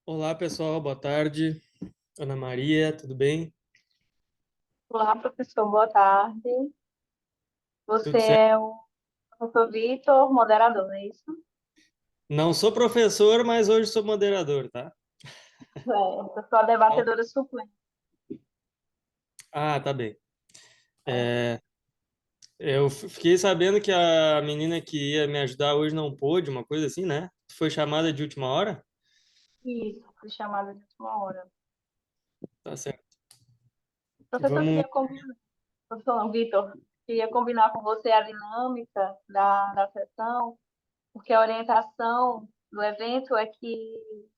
Olá, pessoal, boa tarde. Ana Maria, tudo bem? Olá, professor, boa tarde. Você Tudo certo? é o professor Vitor, moderador, não é isso? Não sou professor, mas hoje sou moderador, tá? Eu sou a Bom. debatedora suplente. Ah, tá bem. É, Eu fiquei sabendo que a menina que ia me ajudar hoje não pôde, uma coisa assim, né? Foi chamada de última hora? isso, fui chamada de última hora. Tá certo. Professor, Vamos. queria combinar, professor não, Vitor, queria combinar com você a dinâmica da sessão, porque a orientação do evento é que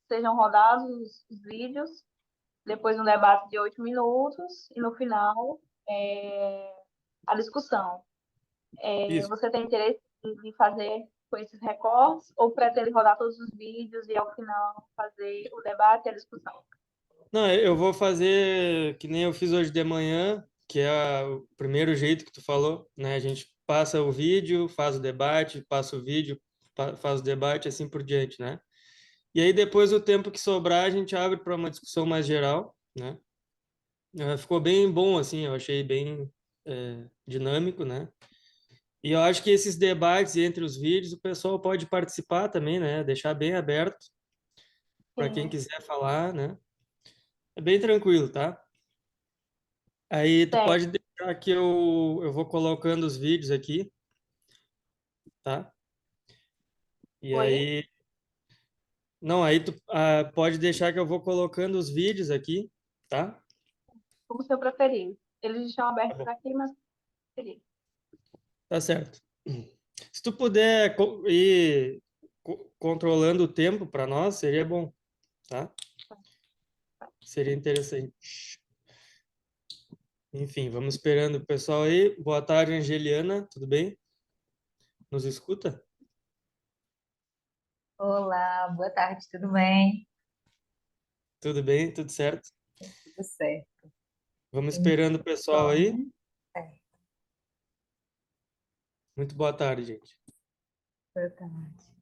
sejam rodados os vídeos, depois um debate de 8 minutos e no final a discussão. Isso. Você tem interesse em fazer com esses recortes ou pretende rodar todos os vídeos e ao final fazer o debate e a discussão? Não, eu vou fazer que nem eu fiz hoje de manhã, que é o primeiro jeito que tu falou, né? A gente passa o vídeo, faz o debate, passa o vídeo, faz o debate, assim por diante, né? E aí depois o tempo que sobrar a gente abre para uma discussão mais geral, né? Ficou bem bom assim, eu achei bem dinâmico, né? E eu acho que esses debates entre os vídeos o pessoal pode participar também, né? Deixar bem aberto para quem Sim, quiser falar, né? É bem tranquilo, tá? Aí tu certo. pode deixar que eu vou colocando os vídeos aqui, tá? E Oi? aí, não, aí tu pode deixar que eu vou colocando os vídeos aqui, tá? Como o senhor preferir. Eles estão Tá abertos bom. aqui, mas preferir. Tá certo. Se tu puder ir controlando o tempo para nós, seria bom, tá? Seria interessante. Enfim, vamos esperando o pessoal aí. Boa tarde, Angeliana, tudo bem? Nos escuta? Olá, boa tarde, tudo bem? Tudo bem? Tudo certo? Tudo certo. Vamos esperando o pessoal aí. Então, é, Muito boa tarde, gente. boa tarde.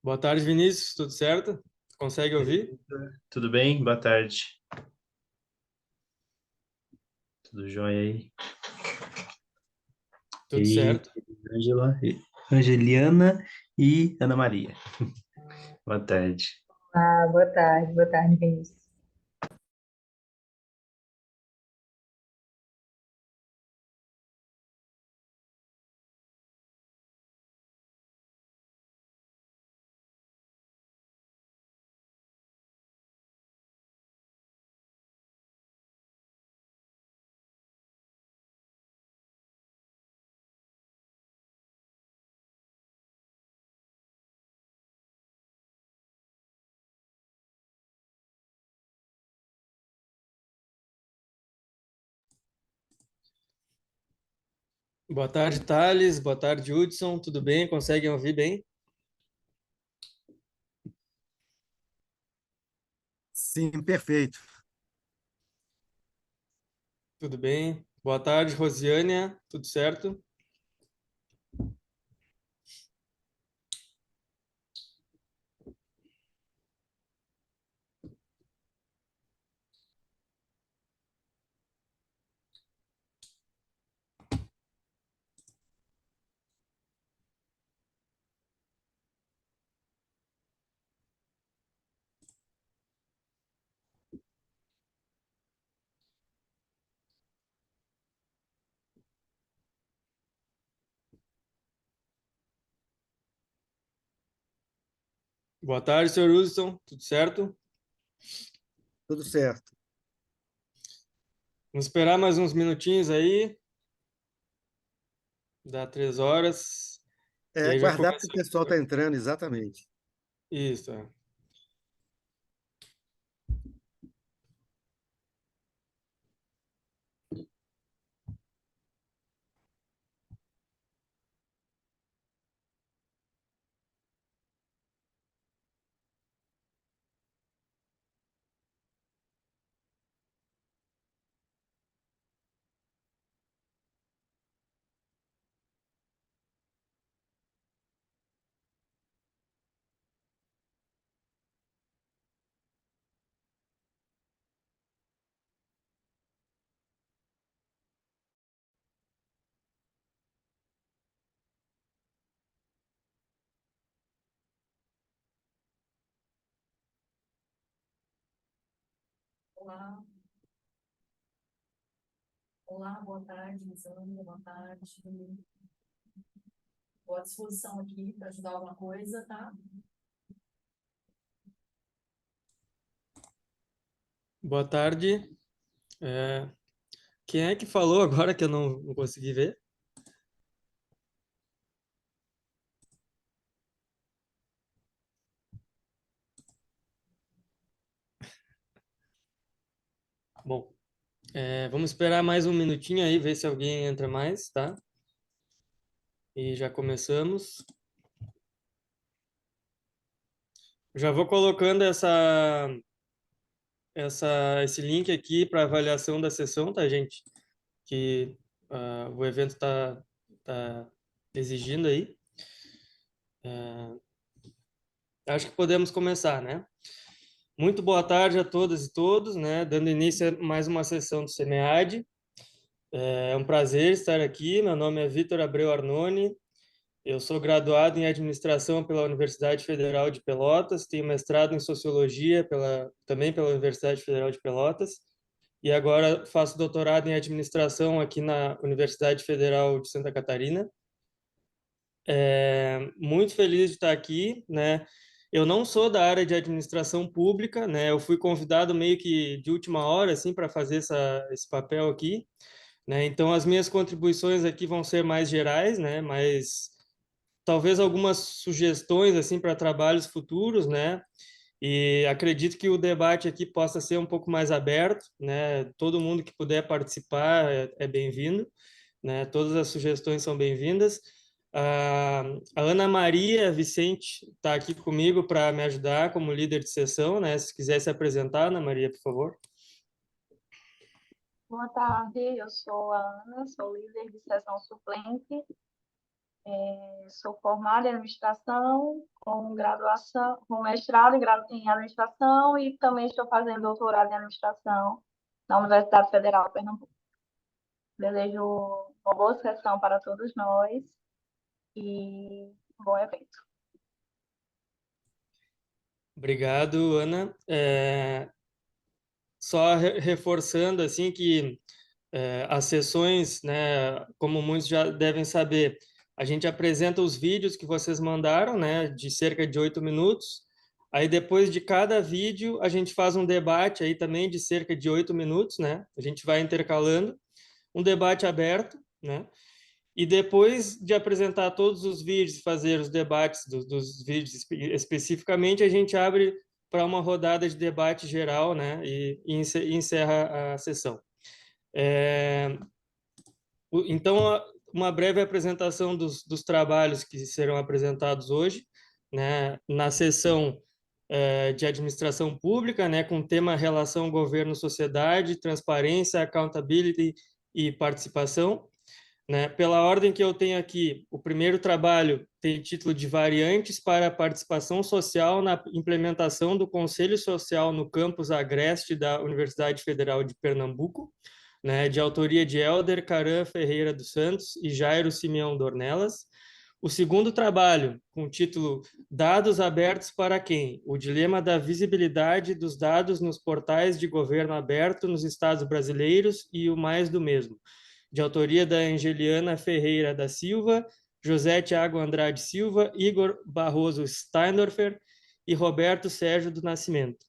Boa tarde, Vinícius. Tudo certo? Consegue ouvir? Tudo bem? Boa tarde. Tudo jóia aí? Tudo E certo. Ângela, Angeliana e Ana Maria. Boa tarde. Boa tarde, Vinícius. Boa tarde, Thales. Boa tarde, Hudson. Tudo bem? Conseguem ouvir bem? Sim, perfeito. Tudo bem. Boa tarde, Rosiânia. Tudo certo? Boa tarde, senhor Hudson. Tudo certo? Tudo certo. Vamos esperar mais uns minutinhos aí. Dá 3 horas. E É, aí já guardar porque começa. o pessoal está entrando, exatamente. Isso. É. Olá, olá, boa tarde, Lisandra, boa tarde. Estou à disposição aqui para ajudar alguma coisa, tá? Boa tarde. É, Quem é que falou agora que eu não consegui ver? Bom, vamos esperar mais um minutinho aí, ver se alguém entra mais, tá? E já começamos. Já vou colocando esse link aqui para avaliação da sessão, tá, gente? Que o evento tá exigindo aí. Acho que podemos começar, né? Muito boa tarde a todas e todos, né? Dando início a mais uma sessão do SEMEAD. É um prazer estar aqui. Meu nome é Vitor Abreu Arnone. Eu sou graduado em administração pela Universidade Federal de Pelotas, tenho mestrado em sociologia também pela Universidade Federal de Pelotas e agora faço doutorado em administração aqui na Universidade Federal de Santa Catarina. Muito feliz de estar aqui, né? Eu não sou da área de administração pública, né? Eu fui convidado meio que de última hora, assim, para fazer esse papel aqui, né? Então, as minhas contribuições aqui vão ser mais gerais, né? Mas talvez algumas sugestões, assim, para trabalhos futuros, né? E acredito que o debate aqui possa ser um pouco mais aberto, né? Todo mundo que puder participar é bem-vindo, né? Todas as sugestões são bem-vindas. A Ana Maria Vicente está aqui comigo para me ajudar como líder de sessão, né? Se quiser se apresentar, Ana Maria, por favor. Boa tarde, eu sou a Ana, sou líder de sessão suplente Sou formada em administração, com graduação, com mestrado em administração e também estou fazendo doutorado em administração na Universidade Federal de Pernambuco. Desejo uma boa sessão para todos nós e um bom evento. Obrigado, Ana. Só reforçando assim que as sessões, né, como muitos já devem saber, a gente apresenta os vídeos que vocês mandaram, né, de cerca de 8 minutos. Aí depois de cada vídeo a gente faz um debate aí também de cerca de 8 minutos, né? A gente vai intercalando um debate aberto, né? E depois de apresentar todos os vídeos, fazer os debates dos vídeos especificamente, a gente abre para uma rodada de debate geral, né? E encerra a sessão. Então, uma breve apresentação dos trabalhos que serão apresentados hoje, né? Na sessão de administração pública, né? Com o tema relação governo-sociedade, transparência, accountability e participação. Né? Pela ordem que eu tenho aqui, o primeiro trabalho tem título de Variantes para a Participação Social na Implementação do Conselho Social no Campus Agreste da Universidade Federal de Pernambuco, né? De autoria de Hélder Caran Ferreira dos Santos e Jairo Simeão Dornelas. O segundo trabalho, com o título Dados Abertos para Quem? O Dilema da Visibilidade dos Dados nos Portais de Governo Aberto nos Estados Brasileiros e o Mais do Mesmo, de autoria da Angeliana Ferreira da Silva, José Tiago Andrade Silva, Igor Barroso Steindorfer e Roberto Sérgio do Nascimento.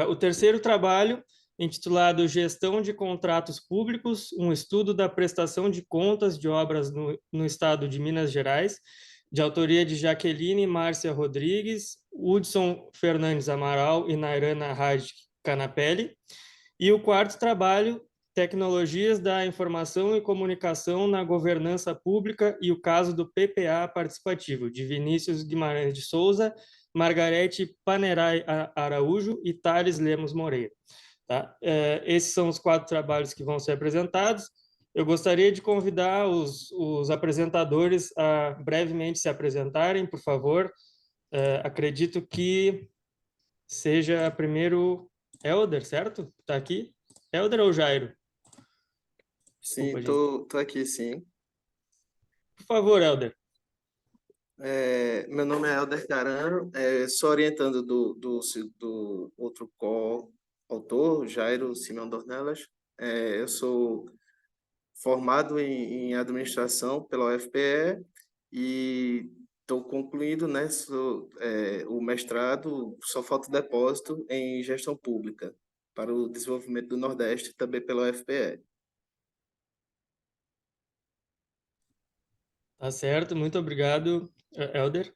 O terceiro trabalho, intitulado Gestão de Contratos Públicos, um estudo da prestação de contas de obras no estado de Minas Gerais, de autoria de Jaqueline Márcia Rodrigues, Hudson Fernandes Amaral e Nairana Raj Canapelli. E o quarto trabalho, Tecnologias da Informação e Comunicação na Governança Pública e o caso do PPA participativo, de Vinícius Guimarães de Souza, Margarete Panerai Araújo e Thales Lemos Moreira. Tá? Esses são os 4 trabalhos que vão ser apresentados. Eu gostaria de convidar os apresentadores a brevemente se apresentarem, por favor. Acredito que seja primeiro Hélder, certo? Está aqui? Hélder ou Jairo? Sim, Desculpa, tô aqui, sim. por favor, Hélder. Meu nome é Hélder Carano, sou orientando do outro co-autor, Jairo Simeão Dornelas. Eu sou formado em administração pela UFPE e estou concluindo, né, o mestrado, só falta o depósito em gestão pública para o desenvolvimento do Nordeste, também pela UFPE. Tá certo, muito obrigado, Hélder.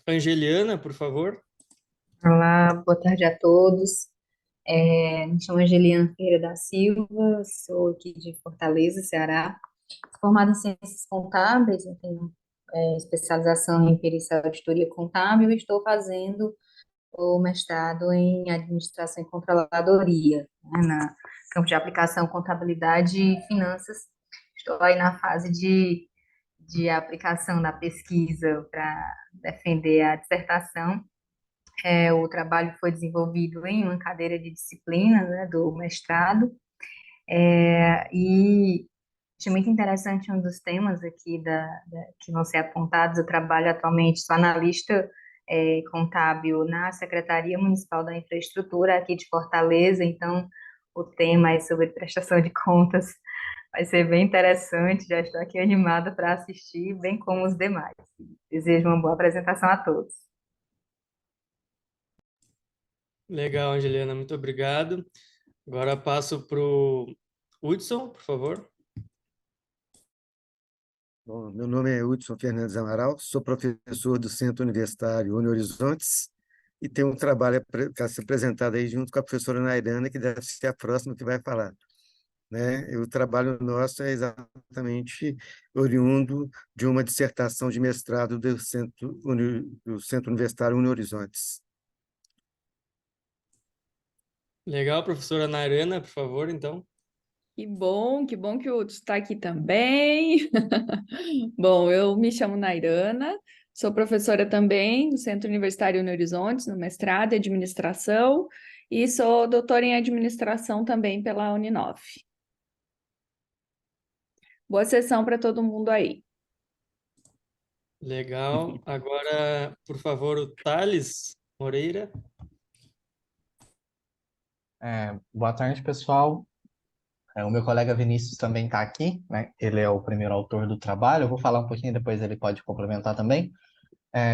Angeliana, por favor. Olá, boa tarde a todos. Me chamo Angeliana Ferreira da Silva, sou aqui de Fortaleza, Ceará. Formada em Ciências Contábeis, eu tenho especialização em Perícia e Auditoria Contábil e estou fazendo o mestrado em Administração e Controladoria, né, na campo de aplicação Contabilidade e Finanças. Estou aí na fase de aplicação da pesquisa para defender a dissertação. O trabalho foi desenvolvido em uma cadeira de disciplina, né, do mestrado, e achei muito interessante um dos temas aqui que vão ser apontados. Eu trabalho atualmente, sou analista contábil na Secretaria Municipal da Infraestrutura aqui de Fortaleza, então o tema é sobre prestação de contas. Vai ser bem interessante, já estou aqui animada para assistir, bem como os demais. Desejo uma boa apresentação a todos. Legal, Angeliana, muito obrigado. Agora passo para o Hudson, por favor. Bom, meu nome é Hudson Fernandes Amaral, sou professor do Centro Universitário Uni Horizontes e tenho um trabalho a ser apresentado aí junto com a professora Nairana, que deve ser a próxima que vai falar. Né? O trabalho nosso é exatamente oriundo de uma dissertação de mestrado do Centro Universitário Uni Horizontes. Legal, professora Nairana, por favor, então. Que bom que o Hudson está aqui também. Bom, eu me chamo Nairana, sou professora também do Centro Universitário União Horizontes, no mestrado em administração, e sou doutora em administração também pela Uninove. Boa sessão para todo mundo aí. Legal. Agora, por favor, o Thales Moreira. Boa tarde, pessoal. O meu colega Vinícius também está aqui, né? Ele é o primeiro autor do trabalho. Eu vou falar um pouquinho, depois ele pode complementar também.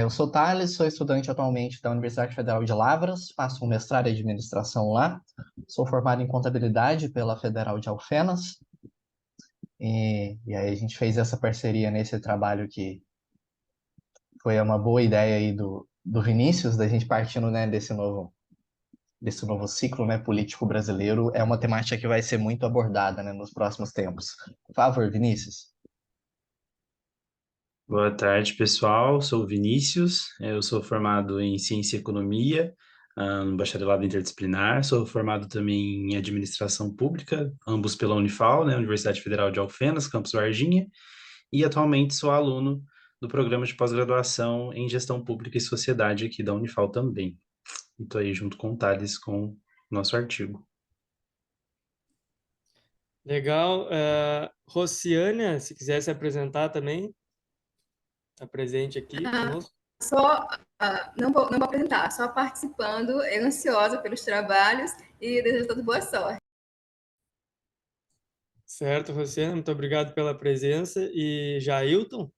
Eu sou Thales, sou estudante atualmente da Universidade Federal de Lavras, faço um mestrado em administração lá. Sou formado em contabilidade pela Federal de Alfenas. E aí a gente fez essa parceria nesse trabalho que foi uma boa ideia aí do Vinícius, da gente partindo, né, desse novo ciclo, né, político brasileiro. É uma temática que vai ser muito abordada, né, nos próximos tempos. Por favor, Vinícius. Boa tarde, pessoal. Sou o Vinícius. Eu sou formado em Ciência e Economia, no bacharelado interdisciplinar. Sou formado também em Administração Pública, ambos pela Unifal, né, Universidade Federal de Alfenas, campus Varginha. E atualmente sou aluno do programa de pós-graduação em Gestão Pública e Sociedade aqui da Unifal também. Estou aí junto com o Thales com o nosso artigo. Legal. Rociânia, se quiser se apresentar também, está presente aqui conosco. Não vou apresentar, só participando, ansiosa pelos trabalhos e desejo toda boa sorte. Certo, Rociânia, muito obrigado pela presença. E Jailton?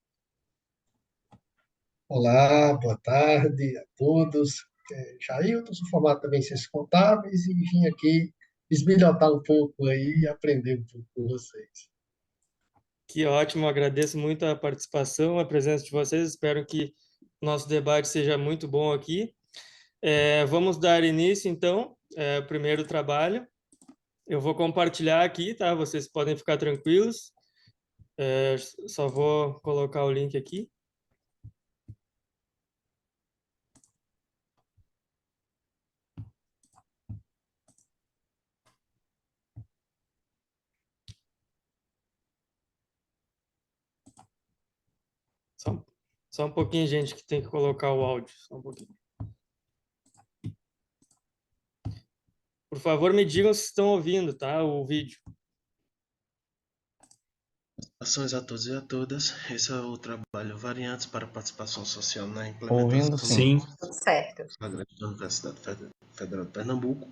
Olá, boa tarde a todos. Jailton, sou formado também em Ciências Contábeis e vim aqui bisbilhotar um pouco aí e aprender um pouco com vocês. Que ótimo, agradeço muito a participação, a presença de vocês. Espero que nosso debate seja muito bom aqui. Vamos dar início, então, ao primeiro trabalho. Eu vou compartilhar aqui, tá? Vocês podem ficar tranquilos. Só vou colocar o link aqui. Só um pouquinho, gente, que tem que colocar o áudio. Só um pouquinho. Por favor, me digam se estão ouvindo, tá? O vídeo. Saudações a todos e a todas. Esse é o trabalho Variantes para a Participação Social na Ouvindo, Implementação sim. Tudo certo. da Universidade Federal de Pernambuco.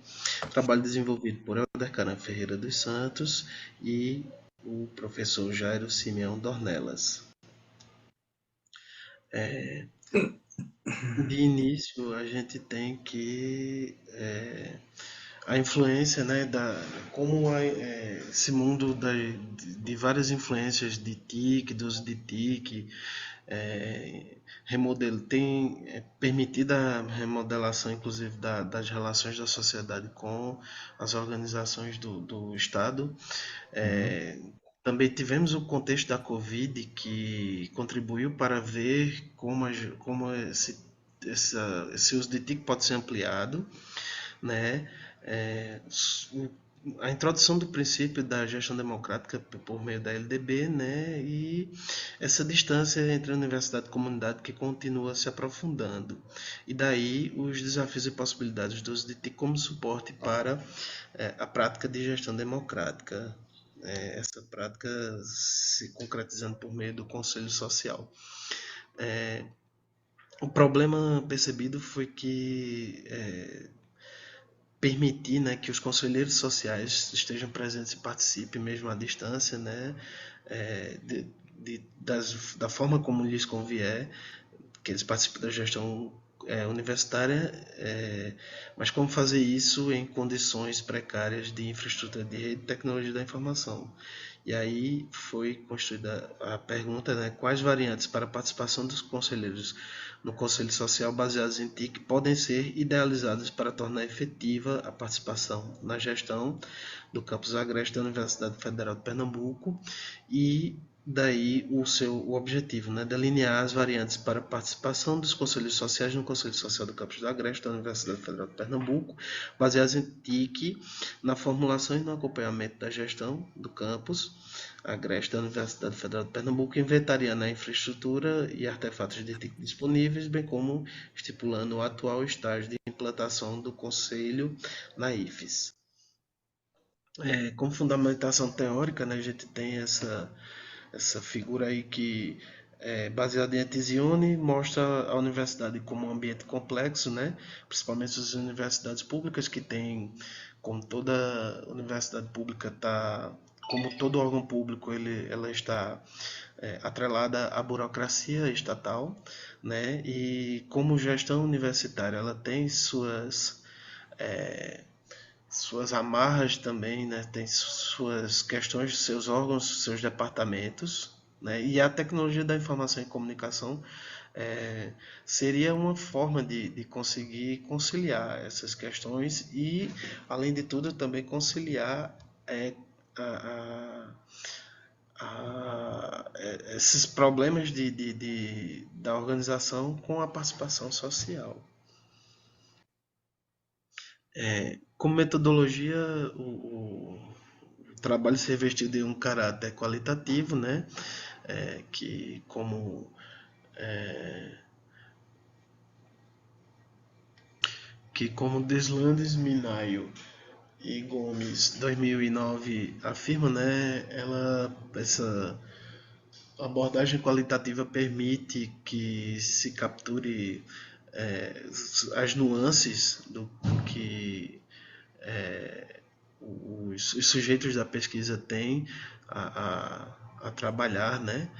Trabalho desenvolvido por Helder Caran Ferreira dos Santos e o professor Jairo Simeão Dornelas. De início, a gente tem que a influência, né, como esse mundo de várias influências de TIC, do uso de TIC, tem permitido a remodelação, inclusive, das relações da sociedade com as organizações do Estado. Também tivemos o contexto da Covid, que contribuiu para ver como esse uso de TIC pode ser ampliado, né? A introdução do princípio da gestão democrática por meio da LDB, né? E essa distância entre a universidade e a comunidade que continua se aprofundando. E daí os desafios e possibilidades do uso de TIC como suporte para a prática de gestão democrática. Essa prática se concretizando por meio do Conselho Social. O problema percebido foi que permitir, né, que os conselheiros sociais estejam presentes e participem mesmo à distância, né, da forma como lhes convier, que eles participem da gestão universitária, mas como fazer isso em condições precárias de infraestrutura de rede e tecnologia da informação. E aí foi construída a pergunta, né, quais variantes para a participação dos conselheiros no Conselho Social baseados em TIC podem ser idealizadas para tornar efetiva a participação na gestão do campus Agreste da Universidade Federal de Pernambuco e daí o objetivo, né, delinear as variantes para a participação dos conselhos sociais no Conselho Social do Campus do Agreste da Universidade Federal de Pernambuco, baseados em TIC, na formulação e no acompanhamento da gestão do campus Agreste da Universidade Federal de Pernambuco, inventariando a infraestrutura e artefatos de TIC disponíveis, bem como estipulando o atual estágio de implantação do Conselho na IFES. Como fundamentação teórica, né, a gente tem essa figura aí que é baseada em Etzioni, mostra a universidade como um ambiente complexo, né? Principalmente as universidades públicas, que tem, como toda universidade pública como todo órgão público, ela está atrelada à burocracia estatal, né? E como gestão universitária, ela tem suas amarras também, né? Tem suas questões, seus órgãos, seus departamentos, né? E a tecnologia da informação e comunicação seria uma forma de conseguir conciliar essas questões e, além de tudo, também conciliar esses problemas da organização com a participação social. Como metodologia, o trabalho se revestiu de um caráter qualitativo, né? Que como Deslandes, Minayo e Gomes 2009 afirma, né? Essa abordagem qualitativa permite que se capture as nuances do que os sujeitos da pesquisa têm a trabalhar, né?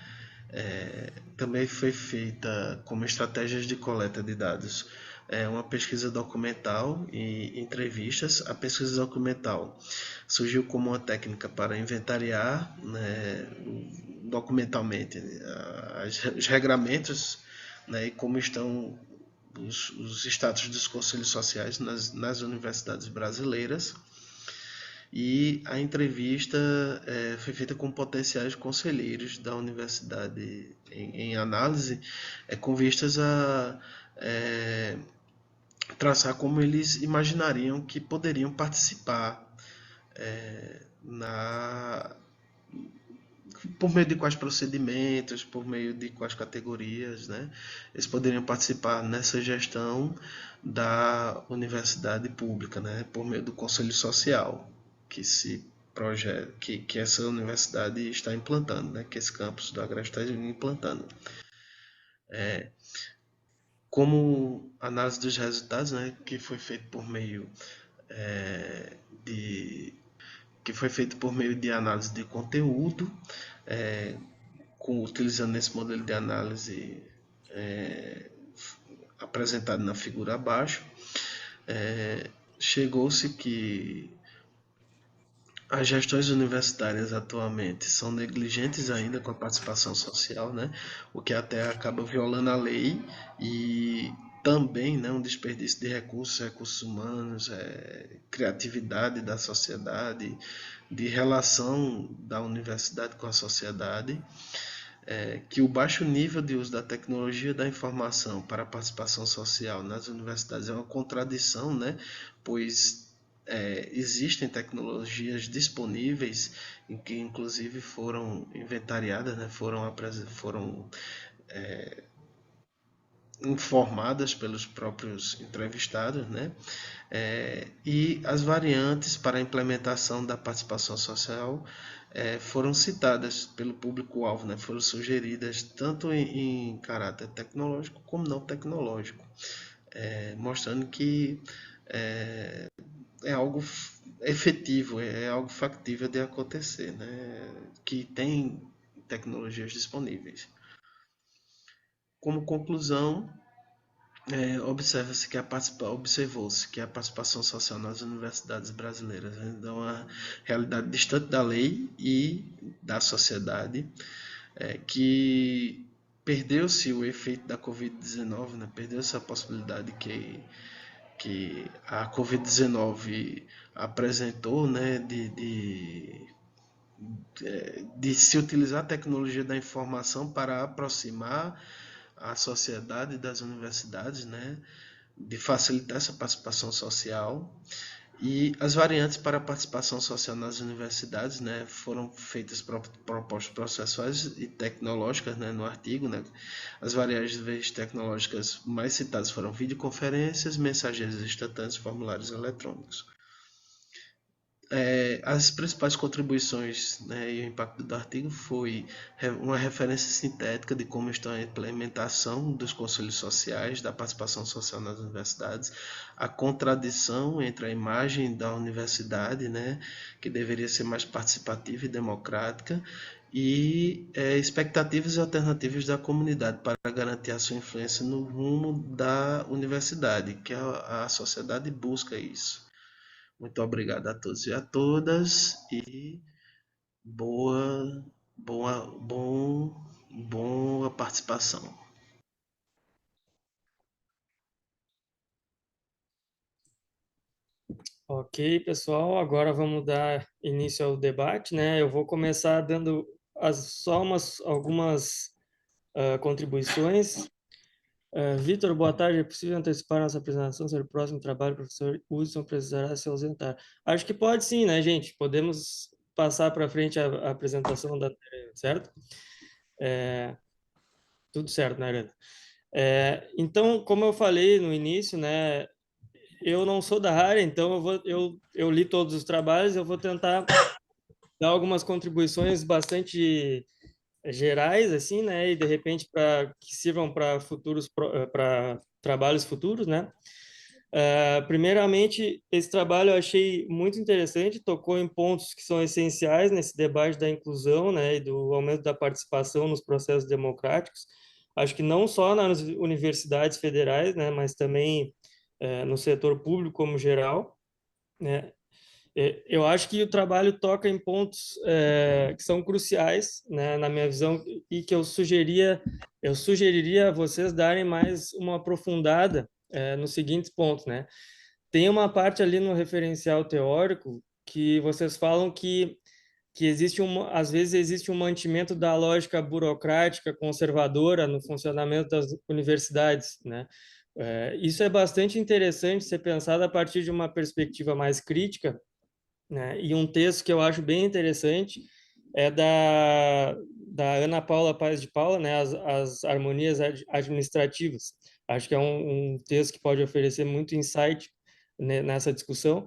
Também foi feita como estratégias de coleta de dados uma pesquisa documental e entrevistas. A pesquisa documental surgiu como uma técnica para inventariar, né, documentalmente os regramentos, né, e como estão os status dos conselhos sociais nas universidades brasileiras. E a entrevista foi feita com potenciais conselheiros da universidade em análise, com vistas a traçar como eles imaginariam que poderiam participar por meio de quais procedimentos, por meio de quais categorias, né, eles poderiam participar nessa gestão da universidade pública, né, por meio do Conselho Social que essa universidade está implantando, né, que esse campus do Agreste está implantando. Como análise dos resultados, né, que foi feito por meio de análise de conteúdo, utilizando esse modelo de análise apresentado na figura abaixo, chegou-se que as gestões universitárias atualmente são negligentes ainda com a participação social, né? O que até acaba violando a lei e também, né, um desperdício de recursos humanos, criatividade da sociedade, de relação da universidade com a sociedade, que o baixo nível de uso da tecnologia da informação para a participação social nas universidades é uma contradição, né? Pois existem tecnologias disponíveis em que inclusive foram inventariadas, né, foram informadas pelos próprios entrevistados, né, e as variantes para a implementação da participação social foram citadas pelo público-alvo, né, foram sugeridas tanto em caráter tecnológico como não tecnológico, mostrando que é algo efetivo, é algo factível de acontecer, né? Que tem tecnologias disponíveis. Como conclusão, observou-se que a participação social nas universidades brasileiras é uma realidade distante da lei e da sociedade, que perdeu-se o efeito da Covid-19, né? Perdeu-se a possibilidade que a Covid-19 apresentou, né, de de se utilizar a tecnologia da informação para aproximar a sociedade das universidades, né, de facilitar essa participação social. E as variantes para a participação social nas universidades, né, foram feitas propostas processuais e tecnológicas, né, no artigo. Né. As variáveis tecnológicas mais citadas foram videoconferências, mensageiros instantâneos, formulários eletrônicos. As principais contribuições, né, e o impacto do artigo foi uma referência sintética de como está a implementação dos conselhos sociais, da participação social nas universidades, a contradição entre a imagem da universidade, né, que deveria ser mais participativa e democrática, e expectativas e alternativas da comunidade para garantir a sua influência no rumo da universidade, que a sociedade busca isso. Muito obrigado a todos e a todas e boa participação. Ok, pessoal, agora vamos dar início ao debate, né? Eu vou começar dando algumas contribuições. Vitor, boa tarde. É possível antecipar nossa apresentação sobre o próximo trabalho? O professor Hudson precisará se ausentar. Acho que pode sim, né, gente? Podemos passar para frente a apresentação da certo? Tudo certo, né, Arana? Então, como eu falei no início, né, eu não sou da área, então eu li todos os trabalhos, eu vou tentar dar algumas contribuições bastante gerais, assim, né, e de repente para que sirvam para para trabalhos futuros, né. Primeiramente, esse trabalho eu achei muito interessante, tocou em pontos que são essenciais nesse debate da inclusão, né, e do aumento da participação nos processos democráticos. Acho que não só nas universidades federais, né, mas também no setor público como geral, né. Eu acho que o trabalho toca em pontos que são cruciais, né, na minha visão, e que eu sugeriria a vocês darem mais uma aprofundada nos seguintes pontos, né? Tem uma parte ali no referencial teórico que vocês falam que existe às vezes existe um mantimento da lógica burocrática conservadora no funcionamento das universidades, né? Isso é bastante interessante ser pensado a partir de uma perspectiva mais crítica, né? E um texto que eu acho bem interessante é da Ana Paula Paz de Paula, né? As harmonias administrativas. Acho que é um texto que pode oferecer muito insight, né, nessa discussão.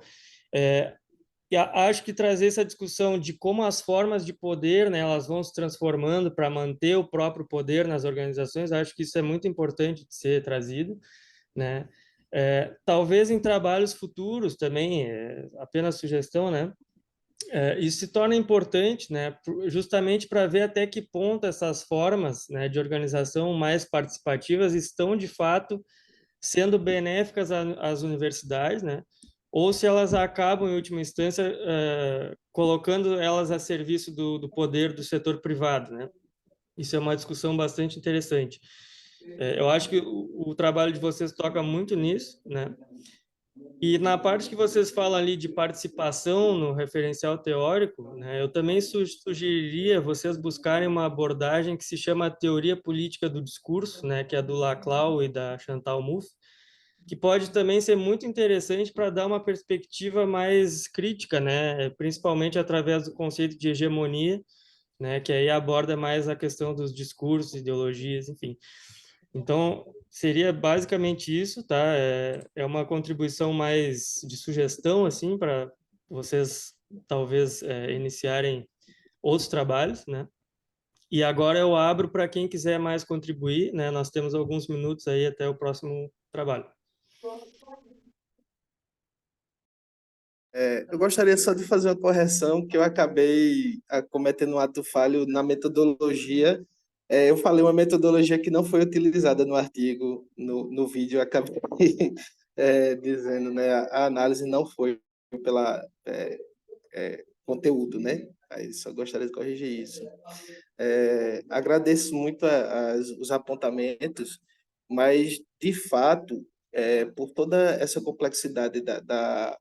E acho que trazer essa discussão de como as formas de poder, né, elas vão se transformando para manter o próprio poder nas organizações, acho que isso é muito importante de ser trazido, né? Talvez em trabalhos futuros também, apenas sugestão, né? Isso se torna importante, né, justamente para ver até que ponto essas formas, né, de organização mais participativas estão, de fato, sendo benéficas às universidades, né, ou se elas acabam, em última instância, colocando elas a serviço do poder do setor privado, né? Isso é uma discussão bastante interessante. Eu acho que o trabalho de vocês toca muito nisso, né? E na parte que vocês falam ali de participação no referencial teórico, né, eu também sugeriria vocês buscarem uma abordagem que se chama teoria política do discurso, né, que é do Laclau e da Chantal Mouffe, que pode também ser muito interessante para dar uma perspectiva mais crítica, né, principalmente através do conceito de hegemonia, né, que aí aborda mais a questão dos discursos, ideologias, enfim. Então, seria basicamente isso, tá? É uma contribuição mais de sugestão, assim, para vocês talvez iniciarem outros trabalhos, né? E agora eu abro para quem quiser mais contribuir, né? Nós temos alguns minutos aí até o próximo trabalho. Eu gostaria só de fazer uma correção, que eu acabei cometendo um ato falho na metodologia. Eu falei uma metodologia que não foi utilizada no artigo, no vídeo, eu acabei dizendo, né, a análise não foi pela conteúdo, né? Aí só gostaria de corrigir isso. Agradeço muito os apontamentos, mas, de fato, por toda essa complexidade da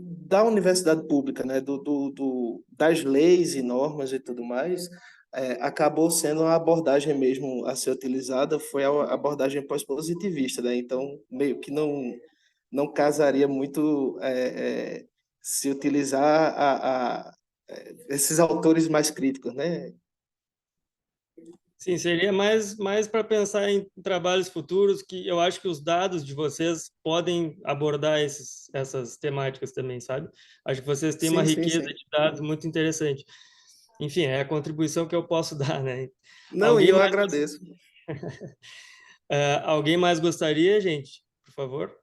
da universidade pública, né, das leis e normas e tudo mais, acabou sendo a abordagem mesmo a ser utilizada, foi a abordagem pós-positivista, né? Então, meio que não casaria muito se utilizar esses autores mais críticos, né? Sim, seria mais para pensar em trabalhos futuros, que eu acho que os dados de vocês podem abordar essas temáticas também, sabe? Acho que vocês têm uma Sim, sim, riqueza sim. de dados muito interessante. Enfim, é a contribuição que eu posso dar, né? Não, e Alguém eu mais, agradeço. alguém mais gostaria, gente? Por favor.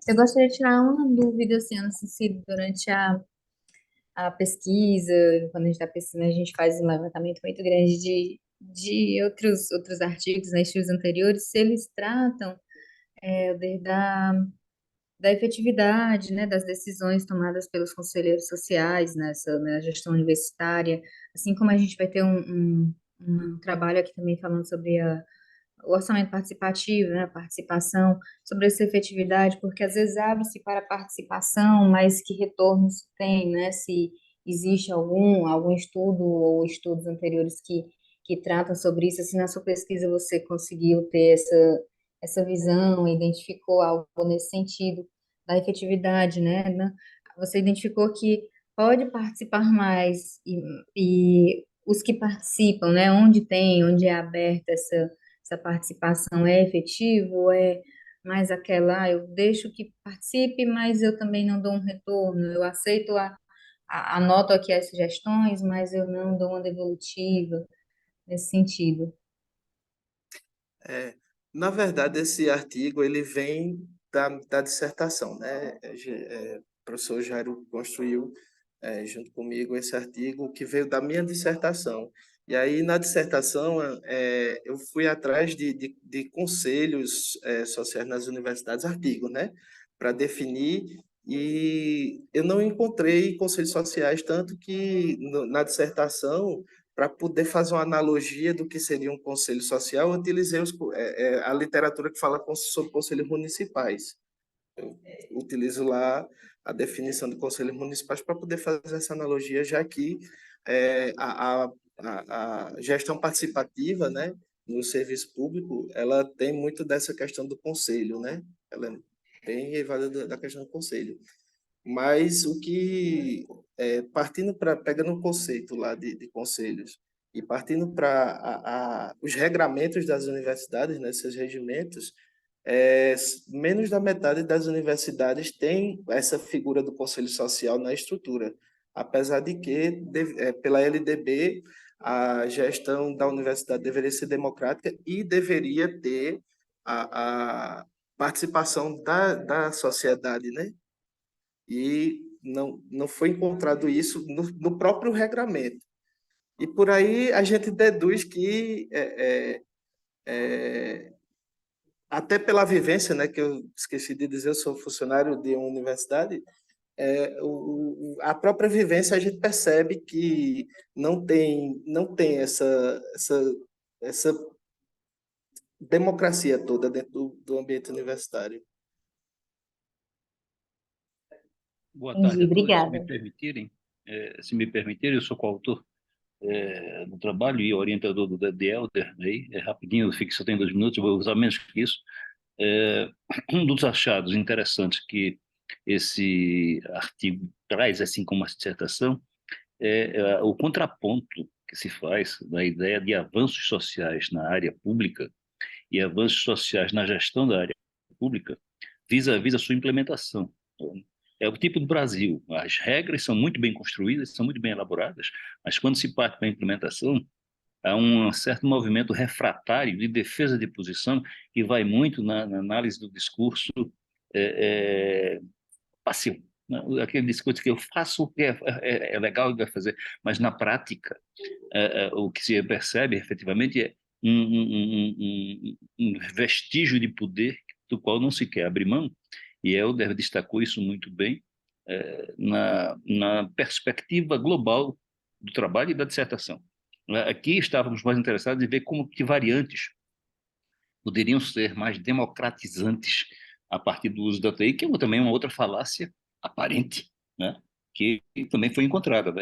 Eu gostaria de tirar uma dúvida, assim, não sei se durante a pesquisa, quando a gente está pesquisando, a gente faz um levantamento muito grande de outros artigos, né, estudos anteriores, se eles tratam da efetividade, né, das decisões tomadas pelos conselheiros sociais nessa, na gestão universitária, assim como a gente vai ter um trabalho aqui também falando sobre o orçamento participativo, né, a participação, sobre essa efetividade, porque às vezes abre-se para a participação, mas que retornos tem, né, se existe algum estudo ou estudos anteriores que tratam sobre isso, assim, na sua pesquisa você conseguiu ter essa visão, identificou algo nesse sentido da efetividade, né, você identificou que pode participar mais e os que participam, né, onde é aberta essa participação é efetiva ou é mais aquela, eu deixo que participe, mas eu também não dou um retorno, eu aceito anoto aqui as sugestões, mas eu não dou uma devolutiva nesse sentido. Na verdade, esse artigo ele vem da dissertação, né? O professor Jairo construiu junto comigo esse artigo que veio da minha dissertação. E aí, na dissertação, eu fui atrás de conselhos sociais nas universidades, artigos, né? Para definir, e eu não encontrei conselhos sociais, tanto que na dissertação para poder fazer uma analogia do que seria um conselho social, eu utilizei a literatura que fala sobre conselhos municipais. Eu utilizo lá a definição de conselhos municipais para poder fazer essa analogia, já que a gestão participativa, né, no serviço público, ela tem muito dessa questão do conselho, né? Ela é bem derivada da questão do conselho. Mas o que, pegando o conceito lá de conselhos e partindo para os regramentos das universidades, né, esses regimentos, menos da metade das universidades tem essa figura do conselho social na estrutura, apesar de que, pela LDB, a gestão da universidade deveria ser democrática e deveria ter a participação da sociedade, né? E não foi encontrado isso no próprio regramento. E por aí a gente deduz que, até pela vivência, né, que eu esqueci de dizer, eu sou funcionário de uma universidade, a própria vivência a gente percebe que não tem essa democracia toda dentro do ambiente universitário. Boa Entendi, tarde a todos. obrigada. Se me permitirem, eu sou coautor do trabalho e orientador do DELDER, aí, rapidinho, só tem 2 minutos, eu vou usar menos que isso. Um dos achados interessantes que esse artigo traz, assim como a dissertação, é o contraponto que se faz da ideia de avanços sociais na área pública e avanços sociais na gestão da área pública vis-à-vis a sua implementação. É o tipo do Brasil. As regras são muito bem construídas, são muito bem elaboradas, mas quando se parte para a implementação, há um certo movimento refratário de defesa de posição que vai muito na análise do discurso passivo. Né? Aquele discurso que eu faço o que é legal e vai fazer, mas na prática o que se percebe efetivamente é um vestígio de poder do qual não se quer abrir mão, e Helder destacou isso muito bem na perspectiva global do trabalho e da dissertação. Aqui estávamos mais interessados em ver como que variantes poderiam ser mais democratizantes a partir do uso da TI, que é também uma outra falácia aparente, né? Que também foi encontrada.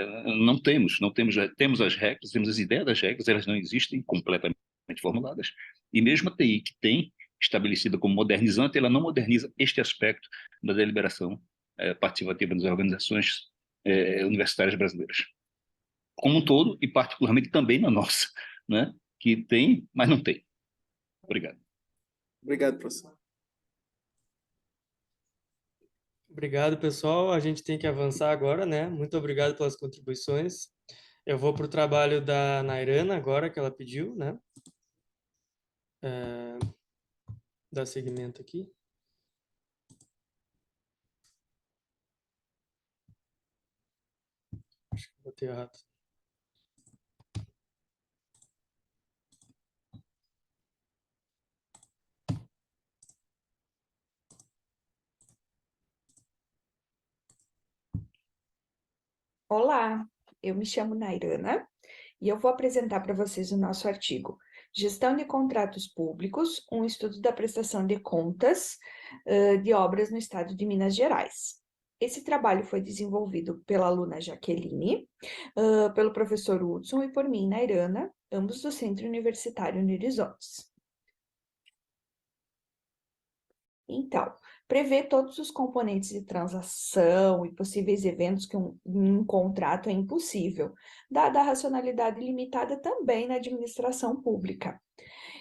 Temos as regras, temos as ideias das regras, elas não existem completamente formuladas, e mesmo a TI que tem estabelecida como modernizante, ela não moderniza este aspecto da deliberação participativa das organizações universitárias brasileiras, como um todo, e particularmente também na nossa, né? Que tem, mas não tem. Obrigado. Obrigado, professor. Obrigado, pessoal. A gente tem que avançar agora, né? Muito obrigado pelas contribuições. Eu vou para o trabalho da Nairana agora, que ela pediu, né? Dar seguimento aqui. Acho que botei errado. Olá, eu me chamo Nairana e eu vou apresentar para vocês o nosso artigo Gestão de Contratos Públicos, um estudo da prestação de contas de obras no estado de Minas Gerais. Esse trabalho foi desenvolvido pela aluna Jaqueline, pelo professor Hudson e por mim, Nairana, ambos do Centro Universitário Unihorizontes. Então, prevê todos os componentes de transação e possíveis eventos que um contrato é impossível, dada a racionalidade limitada também na administração pública.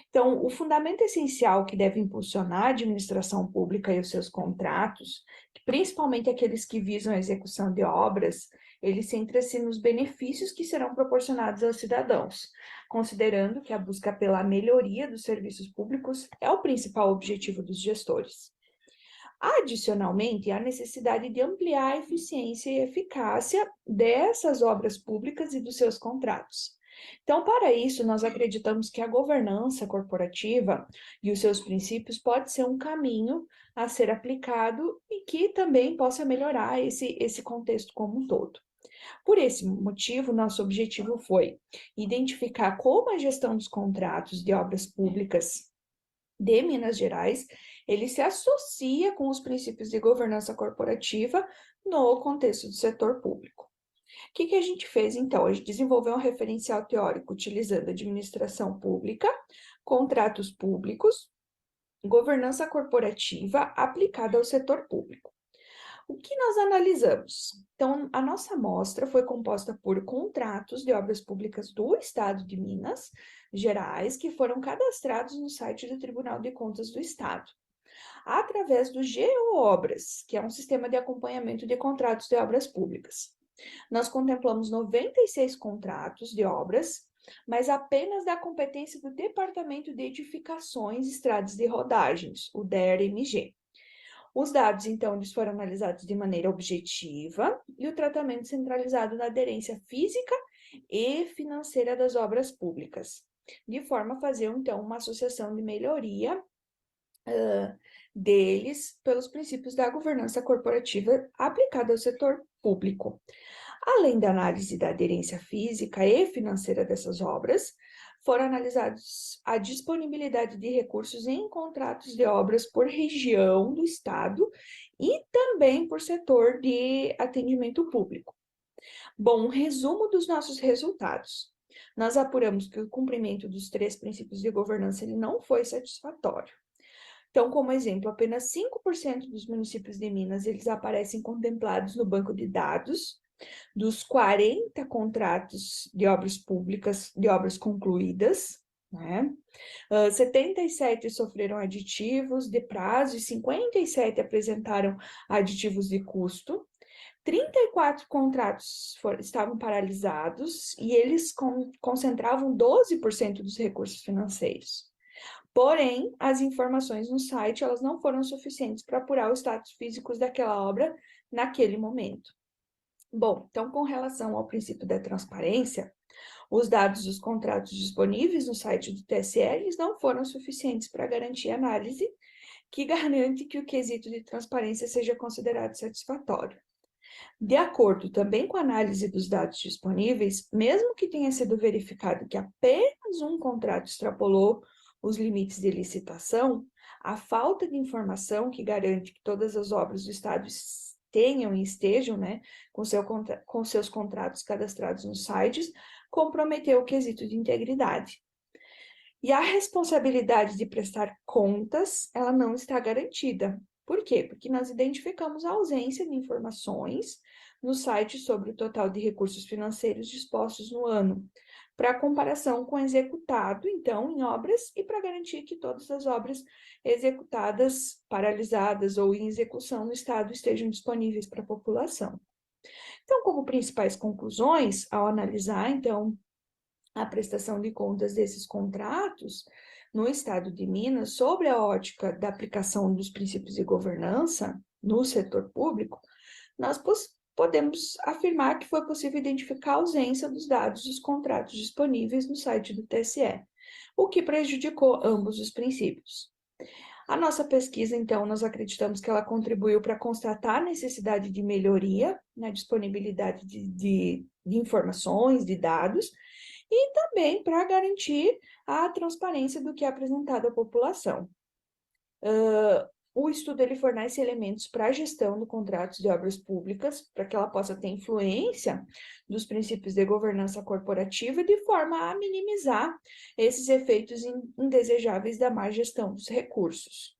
Então, o fundamento essencial que deve impulsionar a administração pública e os seus contratos, principalmente aqueles que visam a execução de obras, ele centra-se nos benefícios que serão proporcionados aos cidadãos, considerando que a busca pela melhoria dos serviços públicos é o principal objetivo dos gestores. Adicionalmente, há necessidade de ampliar a eficiência e eficácia dessas obras públicas e dos seus contratos. Então, para isso, nós acreditamos que a governança corporativa e os seus princípios pode ser um caminho a ser aplicado e que também possa melhorar esse contexto como um todo. Por esse motivo, nosso objetivo foi identificar como a gestão dos contratos de obras públicas de Minas Gerais, ele se associa com os princípios de governança corporativa no contexto do setor público. O que a gente fez, então? A gente desenvolveu um referencial teórico utilizando administração pública, contratos públicos, governança corporativa aplicada ao setor público. O que nós analisamos? Então, a nossa amostra foi composta por contratos de obras públicas do Estado de Minas Gerais, que foram cadastrados no site do Tribunal de Contas do Estado, através do GeoObras, que é um sistema de acompanhamento de contratos de obras públicas. Nós contemplamos 96 contratos de obras, mas apenas da competência do Departamento de Edificações, Estradas de Rodagens, o DER-MG. Os dados, então, eles foram analisados de maneira objetiva e o tratamento centralizado na aderência física e financeira das obras públicas, de forma a fazer, então, uma associação de melhoria deles pelos princípios da governança corporativa aplicada ao setor público. Além da análise da aderência física e financeira dessas obras, foram analisados a disponibilidade de recursos em contratos de obras por região do Estado e também por setor de atendimento público. Bom, um resumo dos nossos resultados. Nós apuramos que o cumprimento dos 3 princípios de governança ele não foi satisfatório. Então, como exemplo, apenas 5% dos municípios de Minas eles aparecem contemplados no banco de dados dos 40 contratos de obras públicas, de obras concluídas, né? 77 sofreram aditivos de prazo e 57 apresentaram aditivos de custo. 34 contratos estavam paralisados e eles concentravam 12% dos recursos financeiros. Porém, as informações no site elas não foram suficientes para apurar os status físicos daquela obra naquele momento. Bom, então, com relação ao princípio da transparência, os dados dos contratos disponíveis no site do TSE eles não foram suficientes para garantir a análise que garante que o quesito de transparência seja considerado satisfatório. De acordo também com a análise dos dados disponíveis, mesmo que tenha sido verificado que apenas um contrato extrapolou os limites de licitação, A falta de informação que garante que todas as obras do Estado tenham e estejam, né, com seus contratos cadastrados nos sites, comprometeu o quesito de integridade. E a responsabilidade de prestar contas, ela não está garantida. Por quê? Porque nós identificamos a ausência de informações no site sobre o total de recursos financeiros dispostos no ano, para comparação com o executado, então, em obras, e para garantir que todas as obras executadas, paralisadas ou em execução no Estado estejam disponíveis para a população. Então, como principais conclusões, ao analisar, então, a prestação de contas desses contratos no Estado de Minas, sobre a ótica da aplicação dos princípios de governança no setor público, nós podemos afirmar que foi possível identificar a ausência dos dados dos contratos disponíveis no site do TSE, o que prejudicou ambos os princípios. A nossa pesquisa, então, nós acreditamos que ela contribuiu para constatar a necessidade de melhoria na disponibilidade de informações, de dados, e também para garantir a transparência do que é apresentado à população. O estudo ele fornece elementos para a gestão do contrato de obras públicas, para que ela possa ter influência dos princípios de governança corporativa, de forma a minimizar esses efeitos indesejáveis da má gestão dos recursos.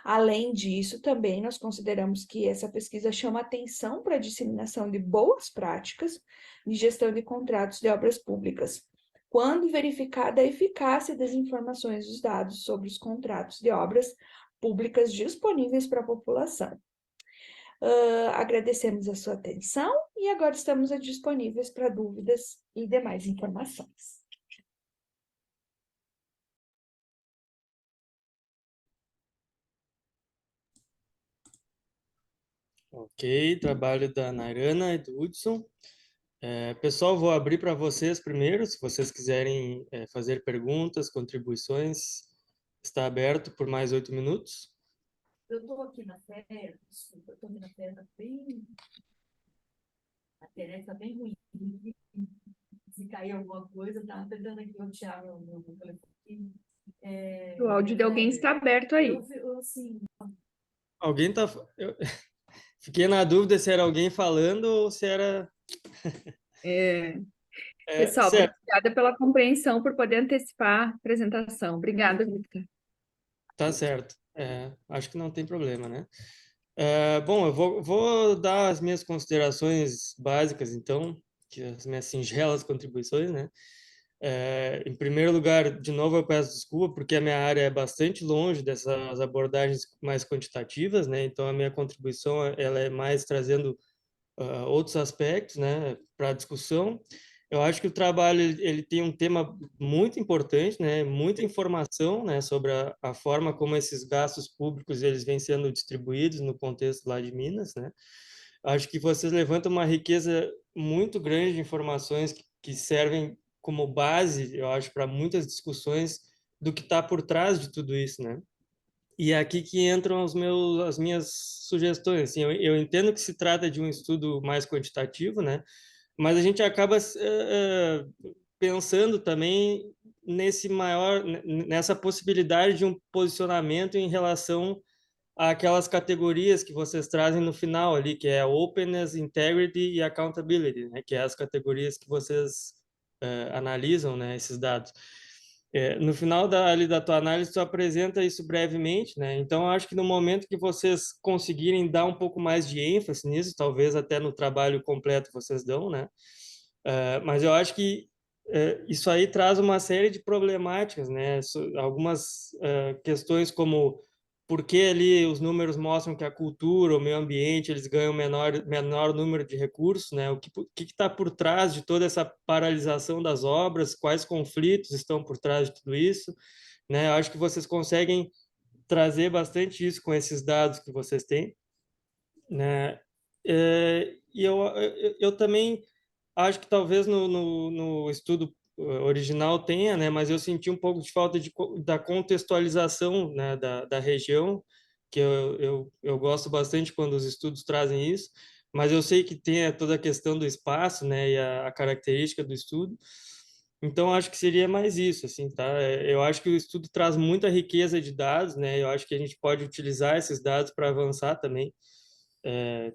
Além disso, também nós consideramos que essa pesquisa chama atenção para a disseminação de boas práticas de gestão de contratos de obras públicas, quando verificada a eficácia das informações dos dados sobre os contratos de obras públicas disponíveis para a população. Agradecemos a sua atenção e agora estamos disponíveis para dúvidas e demais informações. Ok, trabalho da Nairana e do Hudson. Pessoal, vou abrir para vocês primeiro, se vocês quiserem fazer perguntas, contribuições, está aberto por mais 8 minutos. Eu estou aqui na tela, desculpa, eu estou aqui na tela bem... A internet está bem ruim. Se cair alguma coisa, estava tentando aqui eu tirar meu telefone. O áudio de alguém está aberto aí. Assim, Alguém está... Fiquei na dúvida se era alguém falando ou se era... Pessoal, certo. obrigada pela compreensão, por poder antecipar a apresentação. Obrigada, Victor. Tá certo. Acho que não tem problema, né? Bom, eu vou dar as minhas considerações básicas, então, as minhas singelas contribuições, né? Em primeiro lugar, de novo, eu peço desculpa, porque a minha área é bastante longe dessas abordagens mais quantitativas, né? Então, a minha contribuição ela é mais trazendo outros aspectos, né, para a discussão. Eu acho que o trabalho ele tem um tema muito importante, né, muita informação, né, sobre a forma como esses gastos públicos eles vêm sendo distribuídos no contexto lá de Minas, né. Acho que vocês levantam uma riqueza muito grande de informações que servem como base, eu acho, para muitas discussões do que está por trás de tudo isso, né. E é aqui que entram as minhas sugestões. Assim, eu entendo que se trata de um estudo mais quantitativo, né? Mas a gente acaba pensando também nessa possibilidade de um posicionamento em relação àquelas categorias que vocês trazem no final ali, que é openness, integrity e accountability, né? Que é as categorias que vocês analisam, né? Esses dados. No final da tua análise, tu apresenta isso brevemente, né? Então, eu acho que no momento que vocês conseguirem dar um pouco mais de ênfase nisso, talvez até no trabalho completo vocês dão, né? Mas eu acho que isso aí traz uma série de problemáticas, né? Algumas questões como por que ali os números mostram que a cultura, o meio ambiente, eles ganham menor número de recursos, né? O que está por trás de toda essa paralisação das obras, quais conflitos estão por trás de tudo isso, né? Eu acho que vocês conseguem trazer bastante isso com esses dados que vocês têm, né? E eu também acho que talvez no estudo original tenha, né? Mas eu senti um pouco de falta da contextualização, né? Da região, que eu gosto bastante quando os estudos trazem isso, mas eu sei que tem toda a questão do espaço, né? E a característica do estudo. Então, acho que seria mais isso, assim, tá? Eu acho que o estudo traz muita riqueza de dados, né? Eu acho que a gente pode utilizar esses dados para avançar também.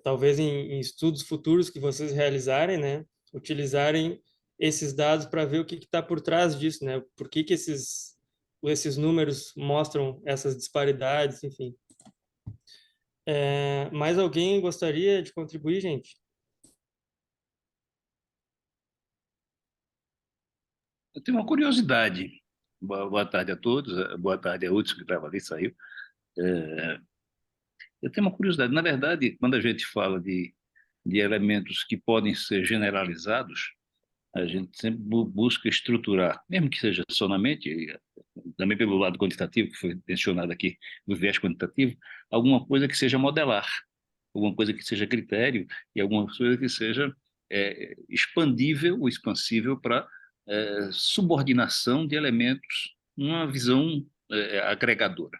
Talvez em estudos futuros que vocês realizarem, né? Utilizarem esses dados para ver o que está por trás disso, né? Por que esses números mostram essas disparidades, enfim. Mais alguém gostaria de contribuir, gente? Eu tenho uma curiosidade. Boa tarde a todos. Boa tarde a Hudson, que estava ali, saiu. Eu tenho uma curiosidade. Na verdade, quando a gente fala de elementos que podem ser generalizados, a gente sempre busca estruturar, mesmo que seja só na mente, e também pelo lado quantitativo, que foi mencionado aqui, no viés quantitativo, alguma coisa que seja modelar, alguma coisa que seja critério e alguma coisa que seja expandível ou expansível para subordinação de elementos numa visão agregadora.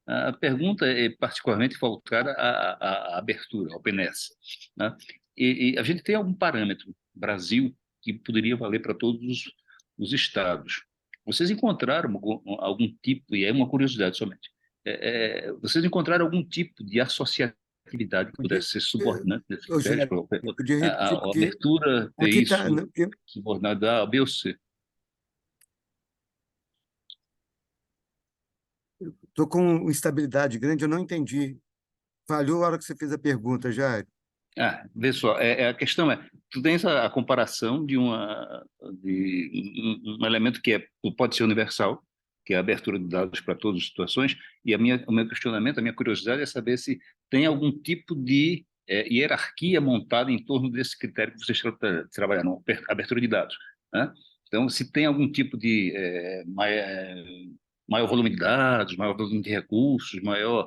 A pergunta é particularmente voltada à abertura, ao openness, né? E a gente tem algum parâmetro, Brasil, que poderia valer para todos os estados. Vocês encontraram algum tipo, e é uma curiosidade somente, vocês encontraram algum tipo de associatividade que pudesse ser subordinante desse critério? Podia repetir, A porque abertura ter aqui isso está. subordinado a B ou C? Estou com instabilidade grande, eu não entendi. Falhou a hora que você fez a pergunta, Jair. Vê só, a questão tu tens a comparação de um elemento que pode ser universal, que é a abertura de dados para todas as situações, e o meu questionamento, a minha curiosidade é saber se tem algum tipo de hierarquia montada em torno desse critério que vocês trabalharam, abertura de dados, né? Então, se tem algum tipo de maior volume de dados, maior volume de recursos, maior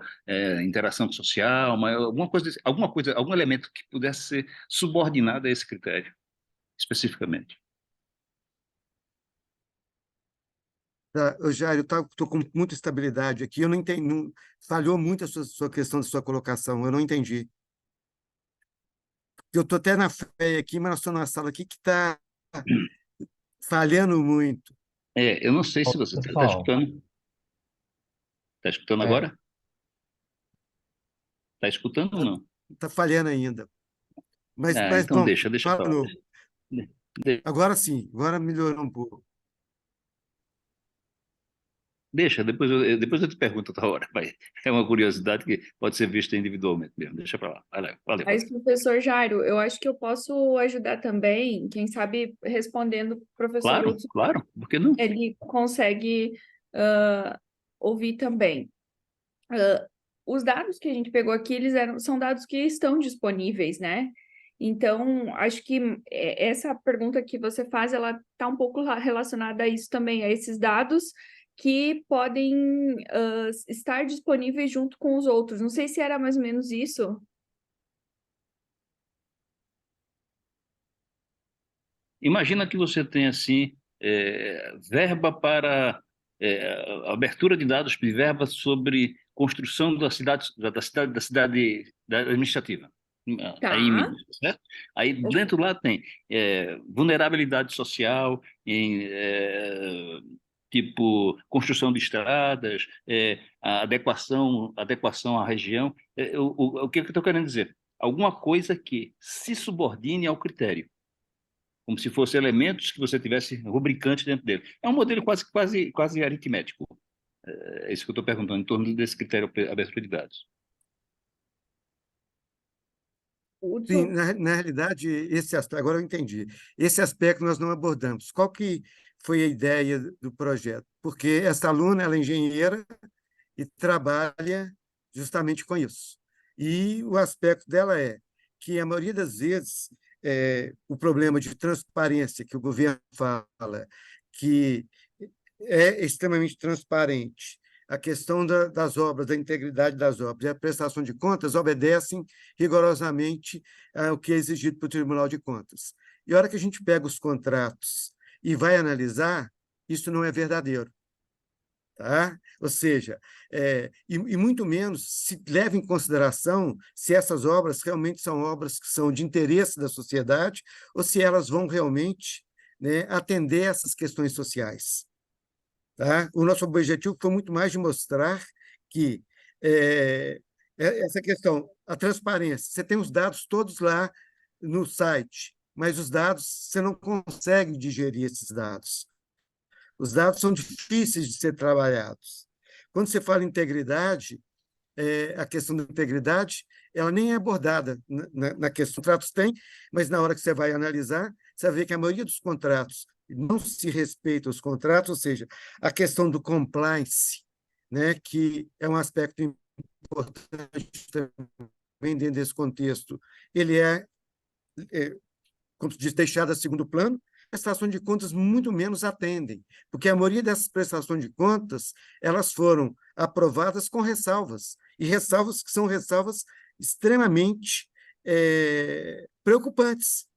interação social, maior, alguma coisa, algum elemento que pudesse ser subordinado a esse critério, especificamente. Tá, Jair, eu estou com muita estabilidade aqui, eu não entendi, falhou muito a sua questão da sua colocação, eu não entendi. Eu estou até na fé aqui, mas nós estamos numa sala aqui que está falhando muito. Eu não sei se você está escutando. Está escutando agora? Está escutando ou não? Está falhando ainda. Mas então bom, deixa eu falar. Agora sim, agora melhorou um pouco. Deixa, depois eu te pergunto outra hora. Vai. É uma curiosidade que pode ser vista individualmente mesmo. Deixa para lá. Valeu. Mas, professor Jairo, eu acho que eu posso ajudar também, quem sabe respondendo o professor Hudson. Claro, por que não? Ele consegue ouvir também. Os dados que a gente pegou aqui, são dados que estão disponíveis, né? Então, acho que essa pergunta que você faz, ela está um pouco relacionada a isso também, a esses dados que podem estar disponíveis junto com os outros. Não sei se era mais ou menos isso. Imagina que você tem, assim, verba para abertura de dados, verba sobre construção da cidade administrativa. Tá. Aí, certo? Aí dentro lá tem vulnerabilidade social, tipo construção de estradas, a adequação à região. O que eu estou querendo dizer? Alguma coisa que se subordine ao critério, como se fossem elementos que você tivesse rubricante dentro dele. É um modelo quase aritmético. É isso que eu estou perguntando, em torno desse critério abertura de dados. Sim, na realidade, esse aspecto, agora eu entendi. Esse aspecto nós não abordamos. Qual que foi a ideia do projeto? Porque essa aluna, ela é engenheira e trabalha justamente com isso. E o aspecto dela é que, a maioria das vezes, o problema de transparência que o governo fala, que é extremamente transparente, a questão das obras, da integridade das obras e a prestação de contas obedecem rigorosamente ao que é exigido pelo Tribunal de Contas. E a hora que a gente pega os contratos e vai analisar, isso não é verdadeiro. Tá? Ou seja, e muito menos se leva em consideração se essas obras realmente são obras que são de interesse da sociedade ou se elas vão realmente né, atender essas questões sociais. Tá? O nosso objetivo foi muito mais de mostrar que essa questão, a transparência, você tem os dados todos lá no site, mas os dados, você não consegue digerir esses dados. Os dados são difíceis de ser trabalhados. Quando você fala em integridade, a questão da integridade, ela nem é abordada na questão. Os contratos tem, mas na hora que você vai analisar, você vai ver que a maioria dos contratos não se respeita os contratos, ou seja, a questão do compliance, né, que é um aspecto importante também dentro desse contexto, ele como se diz, deixado a segundo plano. Prestações de contas muito menos atendem, porque a maioria dessas prestações de contas elas foram aprovadas com ressalvas, e ressalvas que são ressalvas extremamente preocupantes.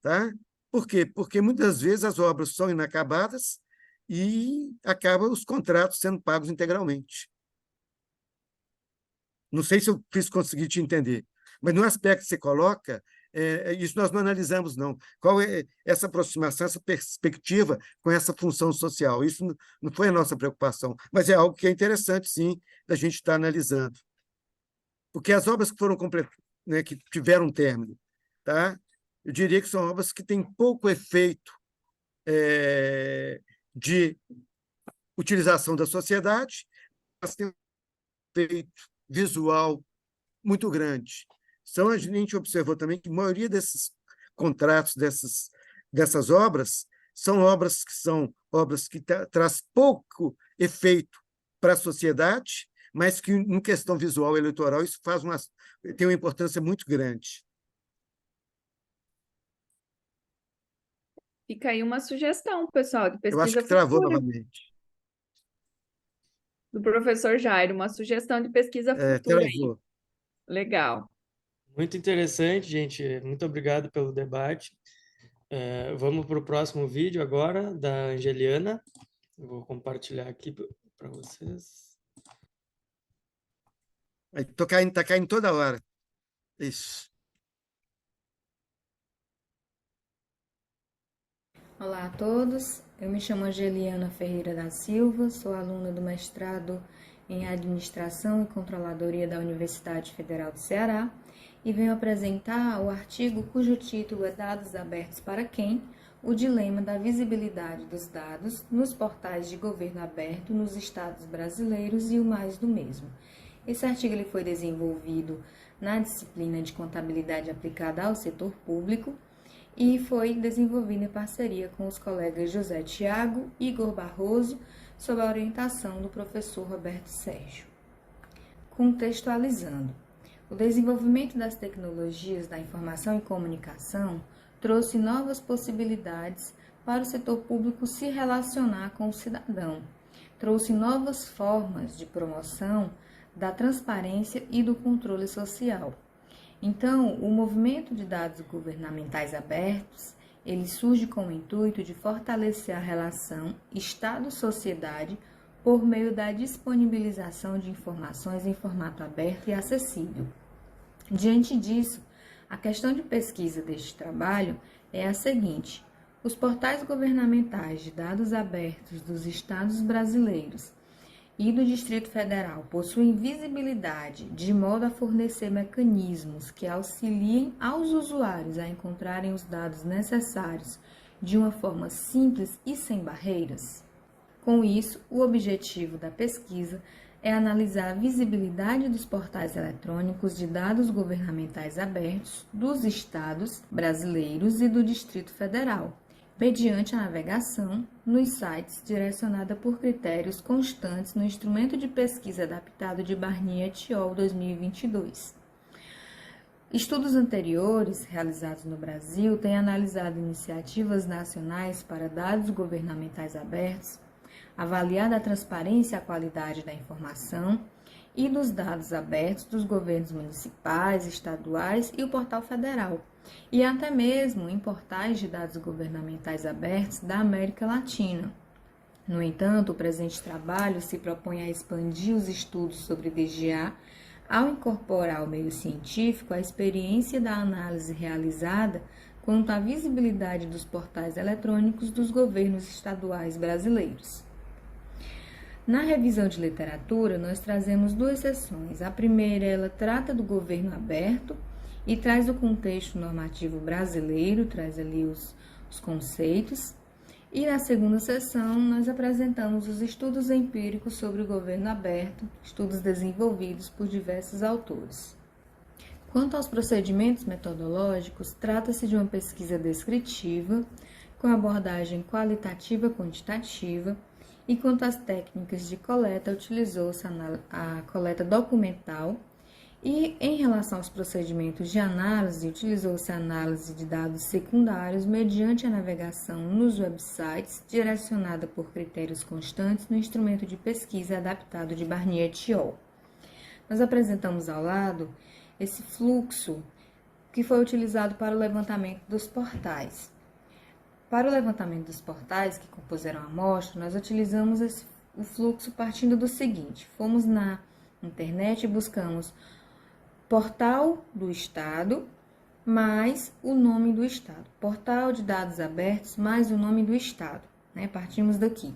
Tá? Por quê? Porque muitas vezes as obras são inacabadas e acabam os contratos sendo pagos integralmente. Não sei se eu consegui te entender, mas no aspecto que você coloca, isso nós não analisamos, não. Qual é essa aproximação, essa perspectiva com essa função social? Isso não foi a nossa preocupação, mas é algo que é interessante, sim, da gente estar analisando. Porque as obras que foram né, que tiveram término, tá? Eu diria que são obras que têm pouco efeito de utilização da sociedade, mas têm um efeito visual muito grande. A gente observou também que a maioria desses contratos, dessas obras, são obras que traz pouco efeito para a sociedade, mas que, em questão visual e eleitoral, isso tem uma importância muito grande. Fica aí uma sugestão, pessoal, de Eu acho pesquisa que travou futura. novamente. Do professor Jairo, uma sugestão de pesquisa futura aí. Travou. Legal. Muito interessante, gente. Muito obrigado pelo debate. Vamos para o próximo vídeo agora, da Angeliana. Eu vou compartilhar aqui para vocês. Está caindo toda hora. Isso. Olá a todos, eu me chamo Angeliana Ferreira da Silva, sou aluna do mestrado em Administração e Controladoria da Universidade Federal do Ceará e venho apresentar o artigo cujo título é Dados Abertos para Quem? O dilema da visibilidade dos dados nos portais de governo aberto nos estados brasileiros e o mais do mesmo. Esse artigo ele foi desenvolvido na disciplina de Contabilidade aplicada ao setor público e foi desenvolvido em parceria com os colegas José Tiago e Igor Barroso, sob a orientação do professor Roberto Sérgio. Contextualizando, o desenvolvimento das tecnologias da informação e comunicação trouxe novas possibilidades para o setor público se relacionar com o cidadão, trouxe novas formas de promoção da transparência e do controle social. Então, o movimento de dados governamentais abertos, ele surge com o intuito de fortalecer a relação Estado-sociedade por meio da disponibilização de informações em formato aberto e acessível. Diante disso, a questão de pesquisa deste trabalho é a seguinte: os portais governamentais de dados abertos dos estados brasileiros e do Distrito Federal possuem visibilidade de modo a fornecer mecanismos que auxiliem aos usuários a encontrarem os dados necessários de uma forma simples e sem barreiras? Com isso, o objetivo da pesquisa é analisar a visibilidade dos portais eletrônicos de dados governamentais abertos dos estados brasileiros e do Distrito Federal, mediante a navegação nos sites direcionada por critérios constantes no instrumento de pesquisa adaptado de Barnier et al. 2022. Estudos anteriores, realizados no Brasil, têm analisado iniciativas nacionais para dados governamentais abertos, avaliado a transparência e a qualidade da informação e dos dados abertos dos governos municipais, estaduais e o Portal Federal, e até mesmo em portais de dados governamentais abertos da América Latina. No entanto, o presente trabalho se propõe a expandir os estudos sobre DGA ao incorporar ao meio científico a experiência da análise realizada quanto à visibilidade dos portais eletrônicos dos governos estaduais brasileiros. Na revisão de literatura, nós trazemos duas seções. A primeira, ela trata do governo aberto e traz o contexto normativo brasileiro, traz ali os conceitos. E na segunda seção, nós apresentamos os estudos empíricos sobre o governo aberto, estudos desenvolvidos por diversos autores. Quanto aos procedimentos metodológicos, trata-se de uma pesquisa descritiva, com abordagem qualitativa-quantitativa, e quanto às técnicas de coleta, utilizou-se a coleta documental, e em relação aos procedimentos de análise, utilizou-se a análise de dados secundários mediante a navegação nos websites, direcionada por critérios constantes no instrumento de pesquisa adaptado de Barnier et al. Nós apresentamos ao lado esse fluxo que foi utilizado para o levantamento dos portais. Para o levantamento dos portais que compuseram a amostra, nós utilizamos o fluxo partindo do seguinte: fomos na internet e buscamos portal do Estado mais o nome do Estado. Portal de dados abertos mais o nome do Estado. Partimos daqui.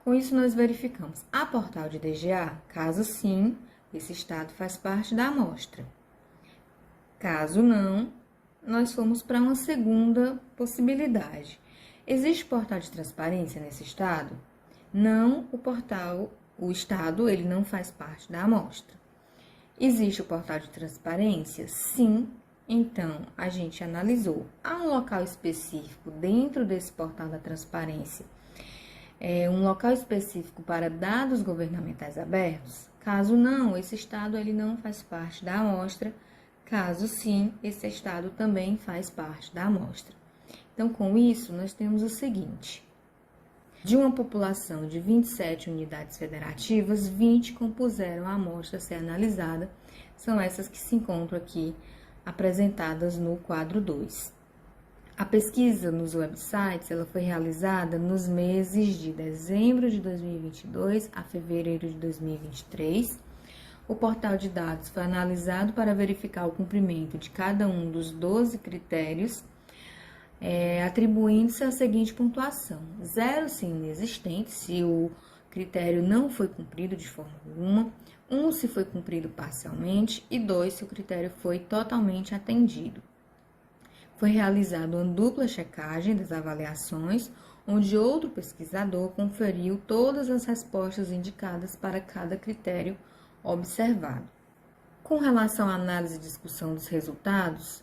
Com isso, nós verificamos a portal de DGA. Caso sim, esse Estado faz parte da amostra. Caso não, nós fomos para uma segunda possibilidade. Existe portal de transparência nesse Estado? Não, o Estado, ele não faz parte da amostra. Existe o portal de transparência? Sim. Então, a gente analisou. Há um local específico dentro desse portal da transparência, um local específico para dados governamentais abertos? Caso não, esse Estado ele não faz parte da amostra. Caso sim, esse Estado também faz parte da amostra. Então, com isso, nós temos o seguinte: de uma população de 27 unidades federativas, 20 compuseram a amostra a ser analisada. São essas que se encontram aqui apresentadas no quadro 2. A pesquisa nos websites ela foi realizada nos meses de dezembro de 2022 a fevereiro de 2023. O portal de dados foi analisado para verificar o cumprimento de cada um dos 12 critérios, atribuindo-se a seguinte pontuação: 0 se inexistente, se o critério não foi cumprido de forma alguma, 1 se foi cumprido parcialmente e 2 se o critério foi totalmente atendido. Foi realizada uma dupla checagem das avaliações, onde outro pesquisador conferiu todas as respostas indicadas para cada critério observado. Com relação à análise e discussão dos resultados,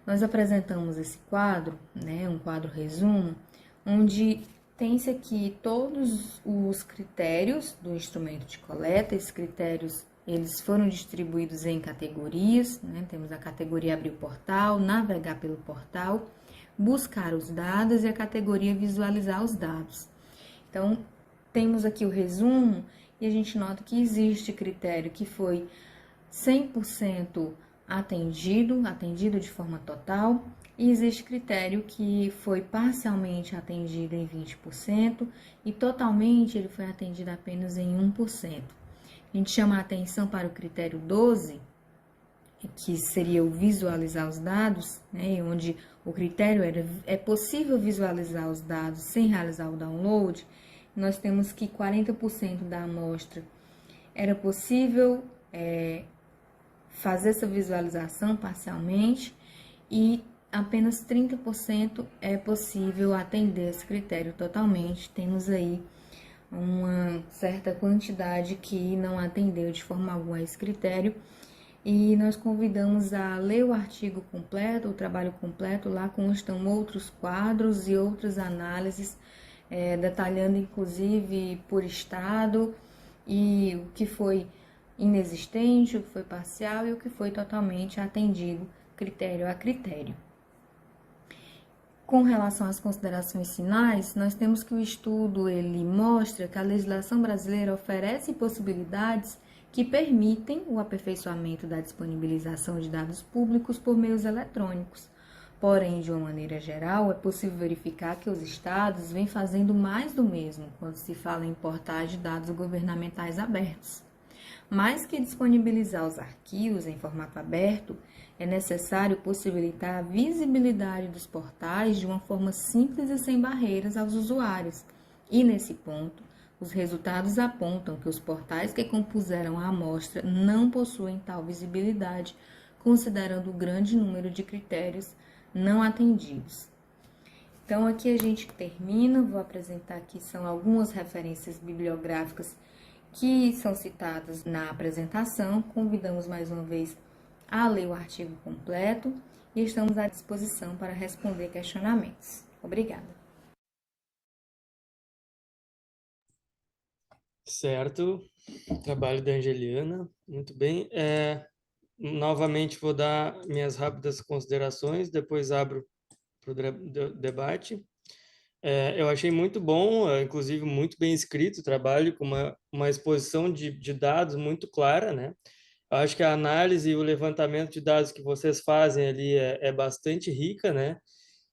nós apresentamos esse quadro, um quadro resumo, onde tem-se aqui todos os critérios do instrumento de coleta. Esses critérios eles foram distribuídos em categorias, temos a categoria abrir o portal, navegar pelo portal, buscar os dados e a categoria visualizar os dados. Então, temos aqui o resumo e a gente nota que existe critério que foi 100% atendido de forma total, e existe critério que foi parcialmente atendido em 20% e totalmente ele foi atendido apenas em 1%. A gente chama a atenção para o critério 12, que seria o visualizar os dados, onde o critério é possível visualizar os dados sem realizar o download. Nós temos que 40% da amostra era possível fazer essa visualização parcialmente e apenas 30% é possível atender esse critério totalmente. Temos aí uma certa quantidade que não atendeu de forma alguma a esse critério, e nós convidamos a ler o artigo completo, o trabalho completo. Lá constam outros quadros e outras análises, detalhando inclusive por estado e o que foi inexistente, o que foi parcial e o que foi totalmente atendido, critério a critério. Com relação às considerações finais, nós temos que o estudo ele mostra que a legislação brasileira oferece possibilidades que permitem o aperfeiçoamento da disponibilização de dados públicos por meios eletrônicos. Porém, de uma maneira geral, é possível verificar que os estados vêm fazendo mais do mesmo quando se fala em portais de dados governamentais abertos. Mais que disponibilizar os arquivos em formato aberto, é necessário possibilitar a visibilidade dos portais de uma forma simples e sem barreiras aos usuários. E, nesse ponto, os resultados apontam que os portais que compuseram a amostra não possuem tal visibilidade, considerando o grande número de critérios não atendidos. Então, aqui a gente termina, vou apresentar aqui, são algumas referências bibliográficas que são citadas na apresentação. Convidamos mais uma vez a ler o artigo completo e estamos à disposição para responder questionamentos. Obrigada. Certo, trabalho da Angeliana, muito bem. Novamente vou dar minhas rápidas considerações, depois abro para o debate. Eu achei muito bom, inclusive muito bem escrito o trabalho, com uma exposição de dados muito clara, né? Eu acho que a análise e o levantamento de dados que vocês fazem ali é bastante rica, né?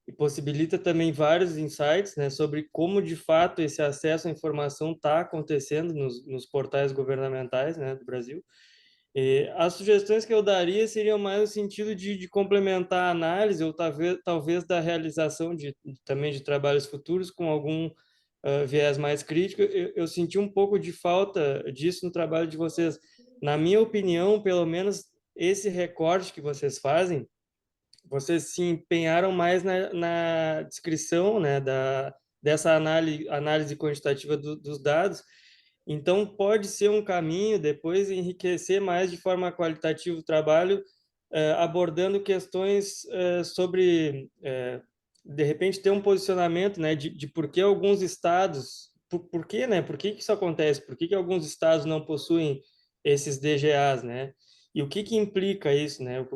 E possibilita também vários insights, né, sobre como de fato esse acesso à informação está acontecendo nos portais governamentais, né, do Brasil. E as sugestões que eu daria seriam mais no sentido de complementar a análise ou talvez da realização também de trabalhos futuros com algum viés mais crítico. Eu senti um pouco de falta disso no trabalho de vocês. Na minha opinião, pelo menos esse recorte que vocês fazem, vocês se empenharam mais na descrição, né, dessa análise quantitativa dos dados. Então, pode ser um caminho depois enriquecer mais de forma qualitativa o trabalho, abordando questões sobre, de repente, ter um posicionamento, né, de por que alguns estados, por que, né, por que isso acontece, por que alguns estados não possuem esses DGAs, né, e o que implica isso, né.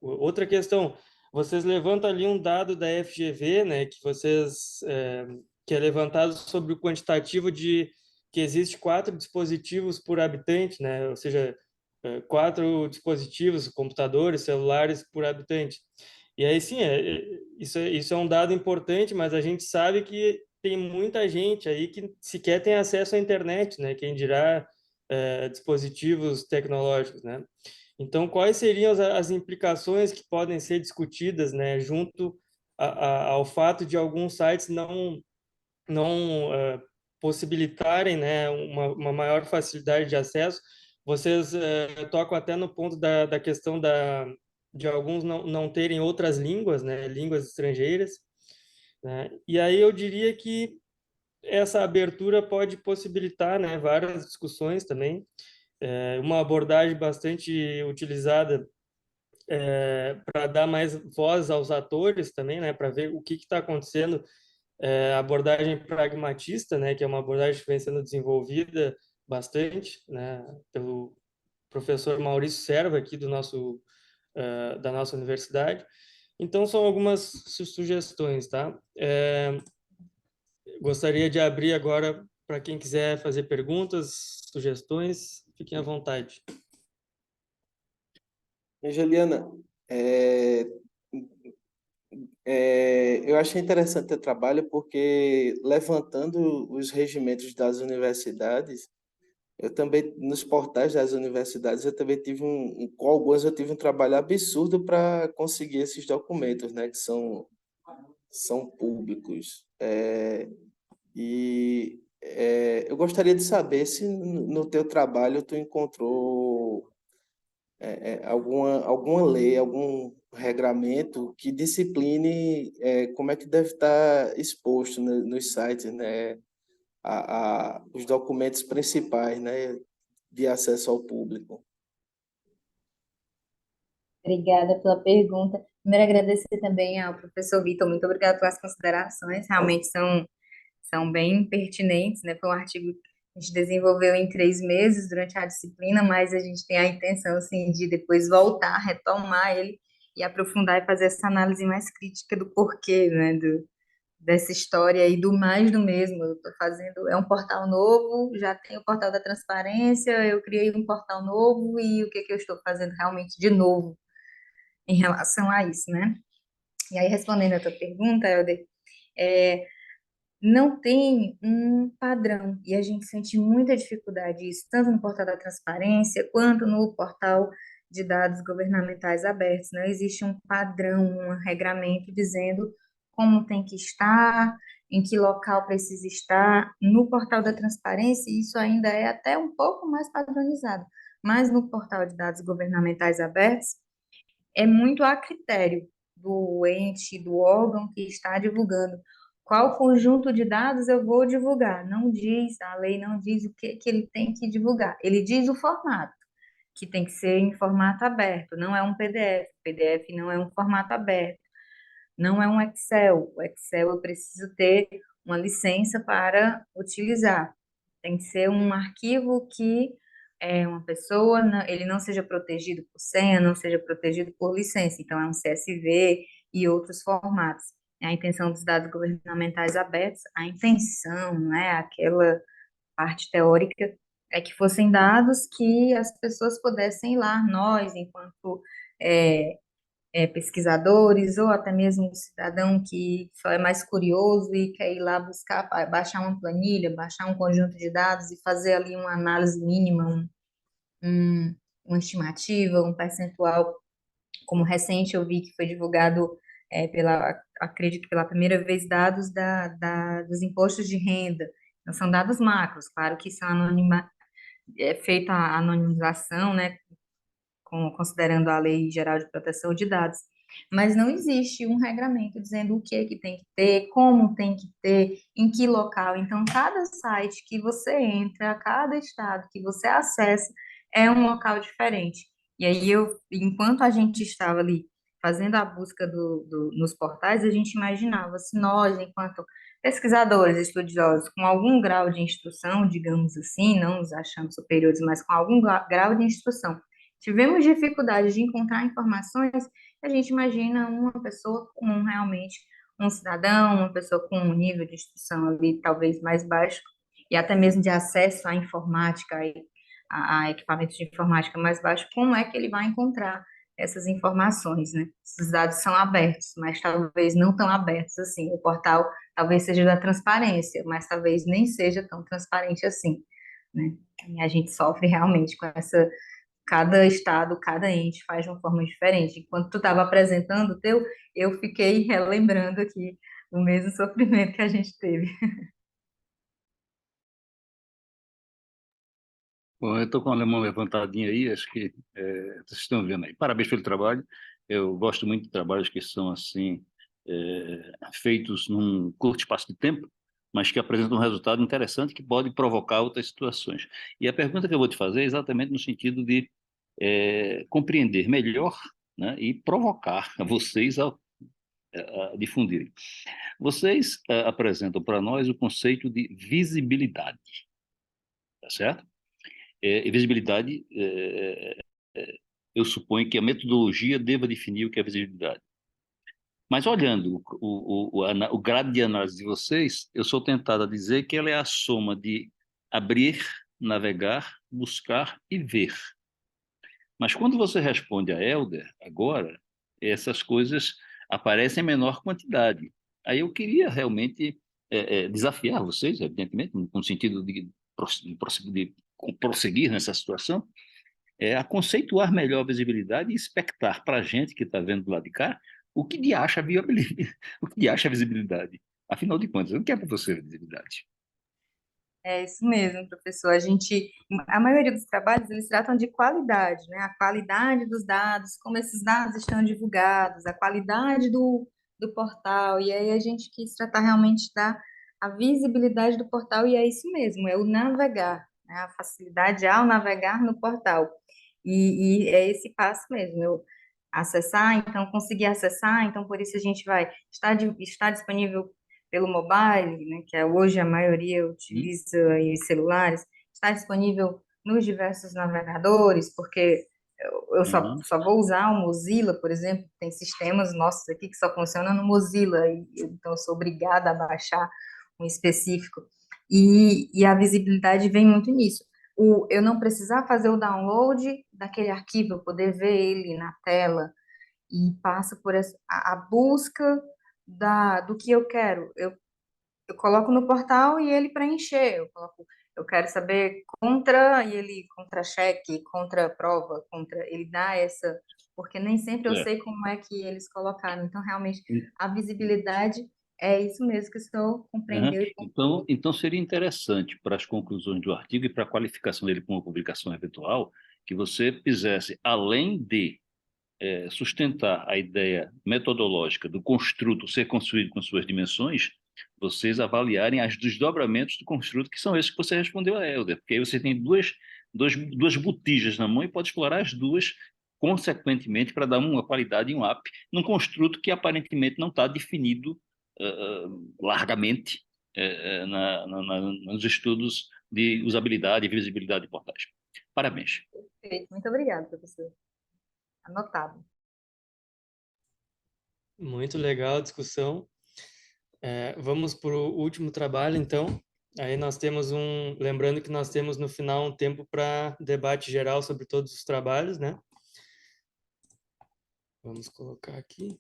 Outra questão, vocês levantam ali um dado da FGV, né, que é levantado sobre o quantitativo de que existe 4 dispositivos por habitante, né, ou seja, 4 dispositivos, computadores, celulares por habitante. E aí sim, isso é um dado importante, mas a gente sabe que tem muita gente aí que sequer tem acesso à internet, né, quem dirá dispositivos tecnológicos, né? Então, quais seriam as implicações que podem ser discutidas, né, junto ao fato de alguns sites não possibilitarem, né, uma maior facilidade de acesso? Vocês tocam até no ponto da questão de alguns não terem outras línguas, né, línguas estrangeiras, né? E aí eu diria que essa abertura pode possibilitar, né, várias discussões também. Uma abordagem bastante utilizada para dar mais voz aos atores também, né, para ver o que está acontecendo, a abordagem pragmatista, né, que é uma abordagem que vem sendo desenvolvida bastante, né, pelo professor Maurício Serva aqui da nossa universidade. Então são algumas sugestões, tá? Gostaria de abrir agora para quem quiser fazer perguntas, sugestões, fiquem à vontade. Angeliana, eu achei interessante o trabalho porque, levantando os regimentos das universidades, eu também, nos portais das universidades, eu também com alguns eu tive um trabalho absurdo para conseguir esses documentos, né, que são públicos. Eu gostaria de saber se no teu trabalho tu encontrou alguma lei, algum regramento que discipline como é que deve estar exposto nos sites, né, os documentos principais, né, de acesso ao público. Obrigada pela pergunta. Primeiro, agradecer também ao professor Vitor. Muito obrigada pelas considerações. Realmente são bem pertinentes, né? Foi um artigo que a gente desenvolveu em 3 meses durante a disciplina, mas a gente tem a intenção, assim, de depois voltar, retomar ele e aprofundar e fazer essa análise mais crítica do porquê, né? Dessa história e do mais do mesmo. Eu estou fazendo, é um portal novo, já tem o portal da transparência, eu criei um portal novo e o que eu estou fazendo realmente de novo em relação a isso, né? E aí, respondendo a tua pergunta, Helder, não tem um padrão, e a gente sente muita dificuldade disso, tanto no portal da transparência, quanto no portal de dados governamentais abertos. Não existe um padrão, um regramento dizendo como tem que estar, em que local precisa estar. No portal da transparência, isso ainda é até um pouco mais padronizado, mas no portal de dados governamentais abertos, é muito a critério do ente, do órgão que está divulgando. Qual conjunto de dados eu vou divulgar? Não diz, a lei não diz o que ele tem que divulgar. Ele diz o formato, que tem que ser em formato aberto, não é um PDF. O PDF não é um formato aberto, não é um Excel. O Excel eu preciso ter uma licença para utilizar. Tem que ser um arquivo que uma pessoa, ele não seja protegido por senha, não seja protegido por licença. Então, é um CSV e outros formatos. A intenção dos dados governamentais abertos, a intenção, né, aquela parte teórica, é que fossem dados que as pessoas pudessem ir lá, nós, enquanto é, pesquisadores, ou até mesmo um cidadão que só é mais curioso e quer ir lá buscar, baixar uma planilha, baixar um conjunto de dados e fazer ali uma análise mínima, um, uma estimativa, um percentual. Como recente eu vi que foi divulgado acredito pela primeira vez, dados dos impostos de renda. Não são dados macros, claro que são é feita a anonimização, né, considerando a Lei Geral de Proteção de Dados, mas não existe um regramento dizendo o que é que tem que ter, como tem que ter, em que local. Então, cada site que você entra, cada estado que você acessa, é um local diferente. E aí, enquanto a gente estava ali fazendo a busca nos portais, a gente imaginava se nós, enquanto pesquisadores, estudiosos, com algum grau de instrução, digamos assim, não nos achando superiores, mas com algum grau de instrução, tivemos dificuldade de encontrar informações, a gente imagina uma pessoa comum realmente, um cidadão, uma pessoa com um nível de instrução ali talvez mais baixo, e até mesmo de acesso à informática, a equipamentos de informática mais baixo, como é que ele vai encontrar essas informações, né? Esses dados são abertos, mas talvez não tão abertos assim. O portal talvez seja da transparência, mas talvez nem seja tão transparente assim, né? E a gente sofre realmente com essa. Cada estado, cada ente faz de uma forma diferente. Enquanto tu estava apresentando o teu, eu fiquei relembrando aqui o mesmo sofrimento que a gente teve. Bom, eu estou com a mão levantadinha aí, acho que vocês estão vendo aí. Parabéns pelo trabalho. Eu gosto muito de trabalhos que são assim, feitos num curto espaço de tempo, mas que apresentam um resultado interessante que pode provocar outras situações. E a pergunta que eu vou te fazer é exatamente no sentido de compreender melhor, né, e provocar vocês a difundirem. Vocês apresentam para nós o conceito de visibilidade, tá certo? E visibilidade, eu suponho que a metodologia deva definir o que é visibilidade. Mas olhando o grado de análise de vocês, eu sou tentado a dizer que ela é a soma de abrir, navegar, buscar e ver. Mas quando você responde a Elder, agora, essas coisas aparecem em menor quantidade. Aí eu queria realmente desafiar vocês, evidentemente, no sentido de prosseguir nessa situação, a conceituar melhor a visibilidade e expectar para a gente que está vendo do lado de cá o que de acha viabilidade, o que de acha visibilidade. Afinal de contas, o que é para você visibilidade? É isso mesmo, professor. A maioria dos trabalhos, eles tratam de qualidade, né? A qualidade dos dados, como esses dados estão divulgados, a qualidade do portal. E aí a gente quis tratar realmente da a visibilidade do portal, e é isso mesmo, é o navegar, né? A facilidade ao navegar no portal. E é esse passo mesmo, eu acessar, então conseguir acessar, então por isso a gente vai estar disponível pelo mobile, né, que hoje a maioria utiliza aí celulares, está disponível nos diversos navegadores, porque eu só vou usar o Mozilla, por exemplo, tem sistemas nossos aqui que só funcionam no Mozilla, então eu sou obrigada a baixar um específico, e a visibilidade vem muito nisso. Eu não precisar fazer o download daquele arquivo, eu poder ver ele na tela, e passa por a busca do que eu quero. eu coloco no portal e ele preencher. Eu quero saber contra, e ele contra-cheque, contra-prova, contra, ele dá essa, porque nem sempre eu É. sei como é que eles colocaram. Então, realmente, a visibilidade é isso mesmo que o senhor Aham. compreendeu e Então seria interessante para as conclusões do artigo e para a qualificação dele para uma publicação eventual, que você fizesse, além de sustentar a ideia metodológica do construto ser construído com suas dimensões, vocês avaliarem os desdobramentos do construto, que são esses que você respondeu a Helder, porque aí você tem duas botijas na mão e pode explorar as duas consequentemente para dar uma qualidade e um up num construto que aparentemente não está definido largamente nos estudos de usabilidade e visibilidade de portais. Parabéns. perfeito. Muito obrigada, professor. Anotado. Muito legal a discussão. Vamos para o último trabalho, então. Aí nós temos lembrando que nós temos no final um tempo para debate geral sobre todos os trabalhos, né? Vamos colocar aqui.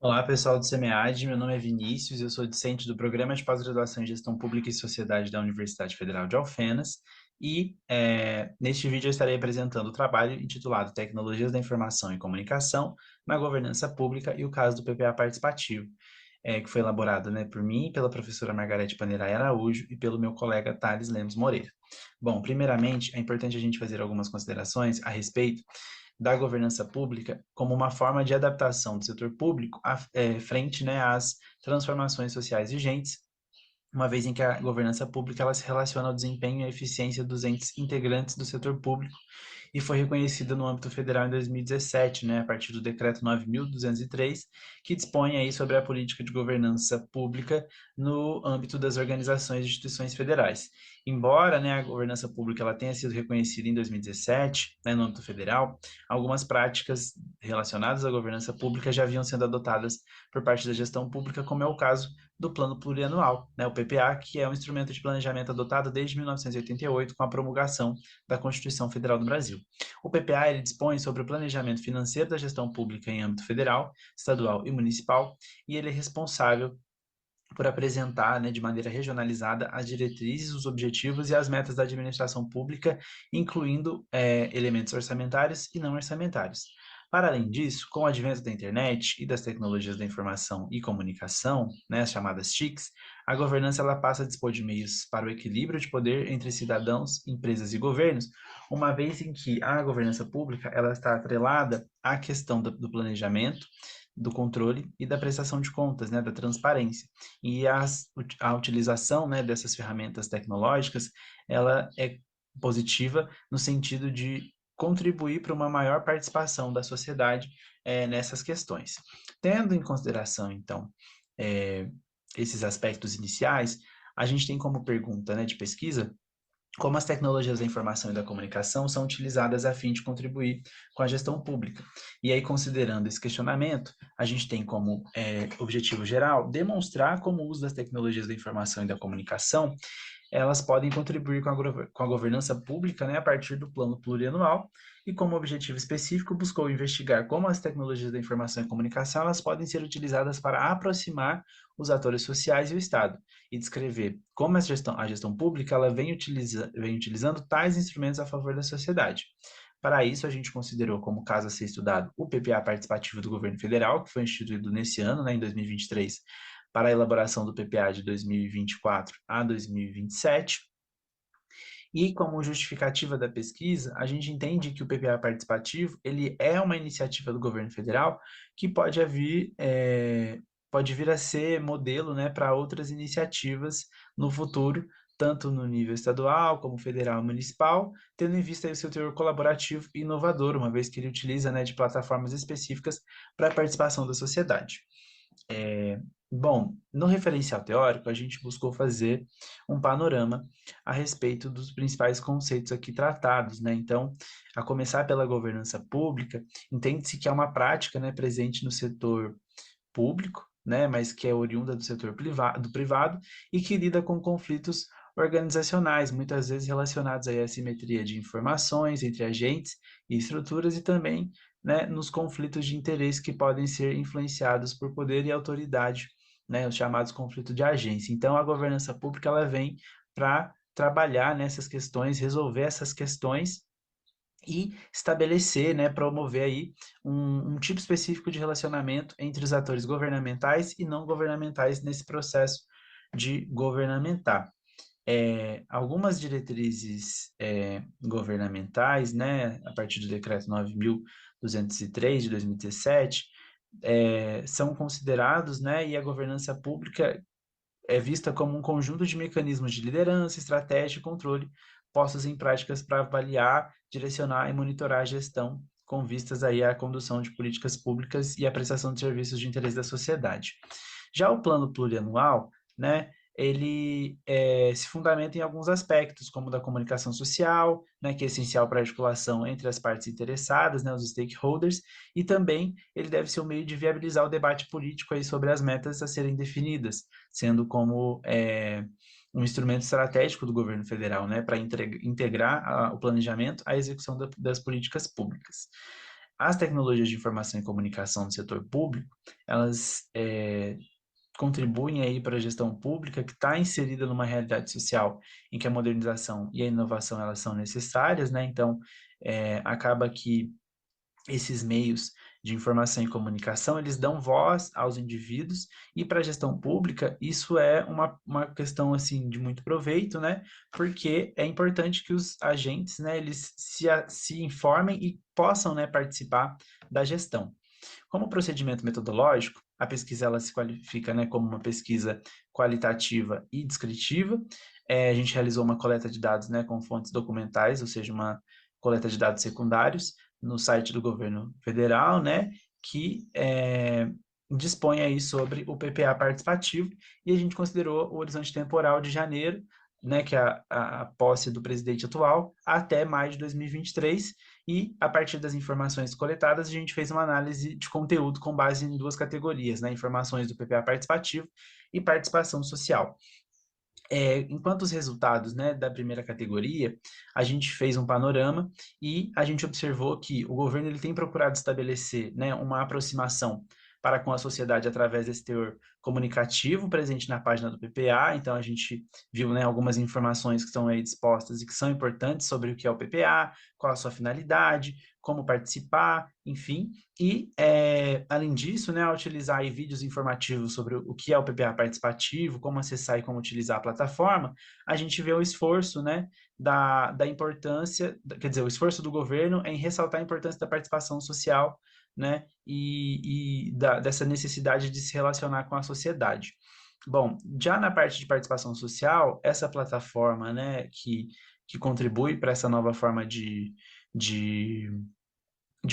Olá, pessoal do SEMEAD, meu nome é Vinícius, eu sou discente do Programa de Pós-Graduação em Gestão Pública e Sociedade da Universidade Federal de Alfenas e neste vídeo eu estarei apresentando o trabalho intitulado Tecnologias da Informação e Comunicação na Governança Pública e o caso do PPA Participativo, que foi elaborado, né, por mim, pela professora Margarete Panerai Araújo e pelo meu colega Thales Lemos Moreira. Bom, primeiramente, é importante a gente fazer algumas considerações a respeito da governança pública como uma forma de adaptação do setor público frente, né, às transformações sociais vigentes, uma vez em que a governança pública ela se relaciona ao desempenho e à eficiência dos entes integrantes do setor público e foi reconhecida no âmbito federal em 2017, né, a partir do Decreto 9.203, que dispõe aí sobre a política de governança pública no âmbito das organizações e instituições federais. Embora, né, a governança pública ela tenha sido reconhecida em 2017, né, no âmbito federal, algumas práticas relacionadas à governança pública já haviam sendo adotadas por parte da gestão pública, como é o caso do Plano Plurianual, né, o PPA, que é um instrumento de planejamento adotado desde 1988 com a promulgação da Constituição Federal do Brasil. O PPA ele dispõe sobre o planejamento financeiro da gestão pública em âmbito federal, estadual e municipal, e ele é responsável por apresentar, né, de maneira regionalizada as diretrizes, os objetivos e as metas da administração pública, incluindo elementos orçamentários e não orçamentários. Para além disso, com o advento da internet e das tecnologias da informação e comunicação, né, as chamadas TICs, a governança ela passa a dispor de meios para o equilíbrio de poder entre cidadãos, empresas e governos, uma vez em que a governança pública ela está atrelada à questão do planejamento, do controle e da prestação de contas, né, da transparência. E a utilização, né, dessas ferramentas tecnológicas, ela é positiva no sentido de contribuir para uma maior participação da sociedade nessas questões. Tendo em consideração, então, esses aspectos iniciais, a gente tem como pergunta, né, de pesquisa como as tecnologias da informação e da comunicação são utilizadas a fim de contribuir com a gestão pública. E aí, considerando esse questionamento, a gente tem como objetivo geral demonstrar como o uso das tecnologias da informação e da comunicação elas podem contribuir com a governança pública, né, a partir do plano plurianual, e como objetivo específico buscou investigar como as tecnologias da informação e comunicação elas podem ser utilizadas para aproximar os atores sociais e o Estado, e descrever como a gestão pública ela vem utilizando tais instrumentos a favor da sociedade. Para isso, a gente considerou como caso a ser estudado o PPA participativo do governo federal, que foi instituído nesse ano, né, em 2023, para a elaboração do PPA de 2024 a 2027. E como justificativa da pesquisa, a gente entende que o PPA participativo ele é uma iniciativa do governo federal que pode vir a ser modelo, né, para outras iniciativas no futuro, tanto no nível estadual como federal e municipal, tendo em vista aí o seu teor colaborativo e inovador, uma vez que ele utiliza, né, de plataformas específicas para a participação da sociedade. Bom, no referencial teórico, a gente buscou fazer um panorama a respeito dos principais conceitos aqui tratados, né? Então, a começar pela governança pública, entende-se que é uma prática, né, presente no setor público, né, mas que é oriunda do setor privado e que lida com conflitos organizacionais, muitas vezes relacionados aí à assimetria de informações entre agentes e estruturas e também, né, nos conflitos de interesse que podem ser influenciados por poder e autoridade, né, os chamados conflitos de agência. Então, a governança pública ela vem para trabalhar nessas questões, resolver essas questões e estabelecer, né, promover aí um tipo específico de relacionamento entre os atores governamentais e não governamentais nesse processo de governamentar. Algumas diretrizes governamentais, né, a partir do decreto 9.203 de 2017, são considerados, né, e a governança pública é vista como um conjunto de mecanismos de liderança, estratégia e controle postos em práticas para avaliar, direcionar e monitorar a gestão com vistas aí à condução de políticas públicas e à prestação de serviços de interesse da sociedade. Já o plano plurianual, né, ele se fundamenta em alguns aspectos, como da comunicação social, né, que é essencial para a articulação entre as partes interessadas, né, os stakeholders, e também ele deve ser um meio de viabilizar o debate político aí sobre as metas a serem definidas, sendo como um instrumento estratégico do governo federal, né, para integrar o planejamento à execução das políticas públicas. As tecnologias de informação e comunicação no setor público, elas contribuem aí para a gestão pública que está inserida numa realidade social em que a modernização e a inovação elas são necessárias, né? Então, acaba que esses meios de informação e comunicação, eles dão voz aos indivíduos e para a gestão pública isso é uma questão, assim, de muito proveito, né? Porque é importante que os agentes, né, eles se informem e possam, né, participar da gestão. Como procedimento metodológico, a pesquisa ela se qualifica, né, como uma pesquisa qualitativa e descritiva. A gente realizou uma coleta de dados, né, com fontes documentais, ou seja, uma coleta de dados secundários no site do governo federal, né, que dispõe aí sobre o PPA participativo, e a gente considerou o horizonte temporal de janeiro, né, que é a posse do presidente atual, até maio de 2023, e a partir das informações coletadas, a gente fez uma análise de conteúdo com base em duas categorias, né, informações do PPA participativo e participação social. Enquanto os resultados, né, da primeira categoria, a gente fez um panorama e a gente observou que o governo ele tem procurado estabelecer, né, uma aproximação para com a sociedade através desse teor comunicativo presente na página do PPA. Então, a gente viu, né, algumas informações que estão aí dispostas e que são importantes sobre o que é o PPA, qual a sua finalidade, como participar, enfim. E, além disso, né, utilizar aí vídeos informativos sobre o que é o PPA participativo, como acessar e como utilizar a plataforma, a gente vê o esforço, né, da importância, quer dizer, o esforço do governo em ressaltar a importância da participação social, né, dessa necessidade de se relacionar com a sociedade. Bom, já na parte de participação social, essa plataforma, né, que contribui para essa nova forma de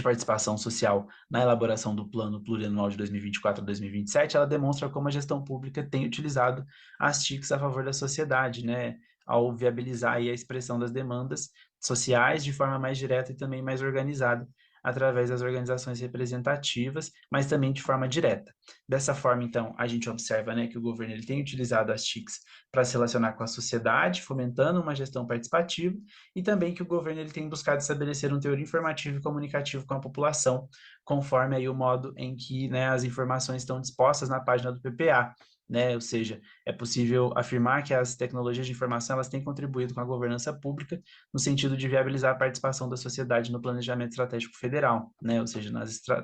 participação social na elaboração do Plano Plurianual de 2024 a 2027, ela demonstra como a gestão pública tem utilizado as TICs a favor da sociedade, né, ao viabilizar aí a expressão das demandas sociais de forma mais direta e também mais organizada, através das organizações representativas, mas também de forma direta. Dessa forma, então, a gente observa, né, que o governo ele tem utilizado as TICs para se relacionar com a sociedade, fomentando uma gestão participativa, e também que o governo ele tem buscado estabelecer um teor informativo e comunicativo com a população, conforme aí o modo em que, né, as informações estão dispostas na página do PPA, né? Ou seja, é possível afirmar que as tecnologias de informação elas têm contribuído com a governança pública no sentido de viabilizar a participação da sociedade no planejamento estratégico federal, né? Ou seja,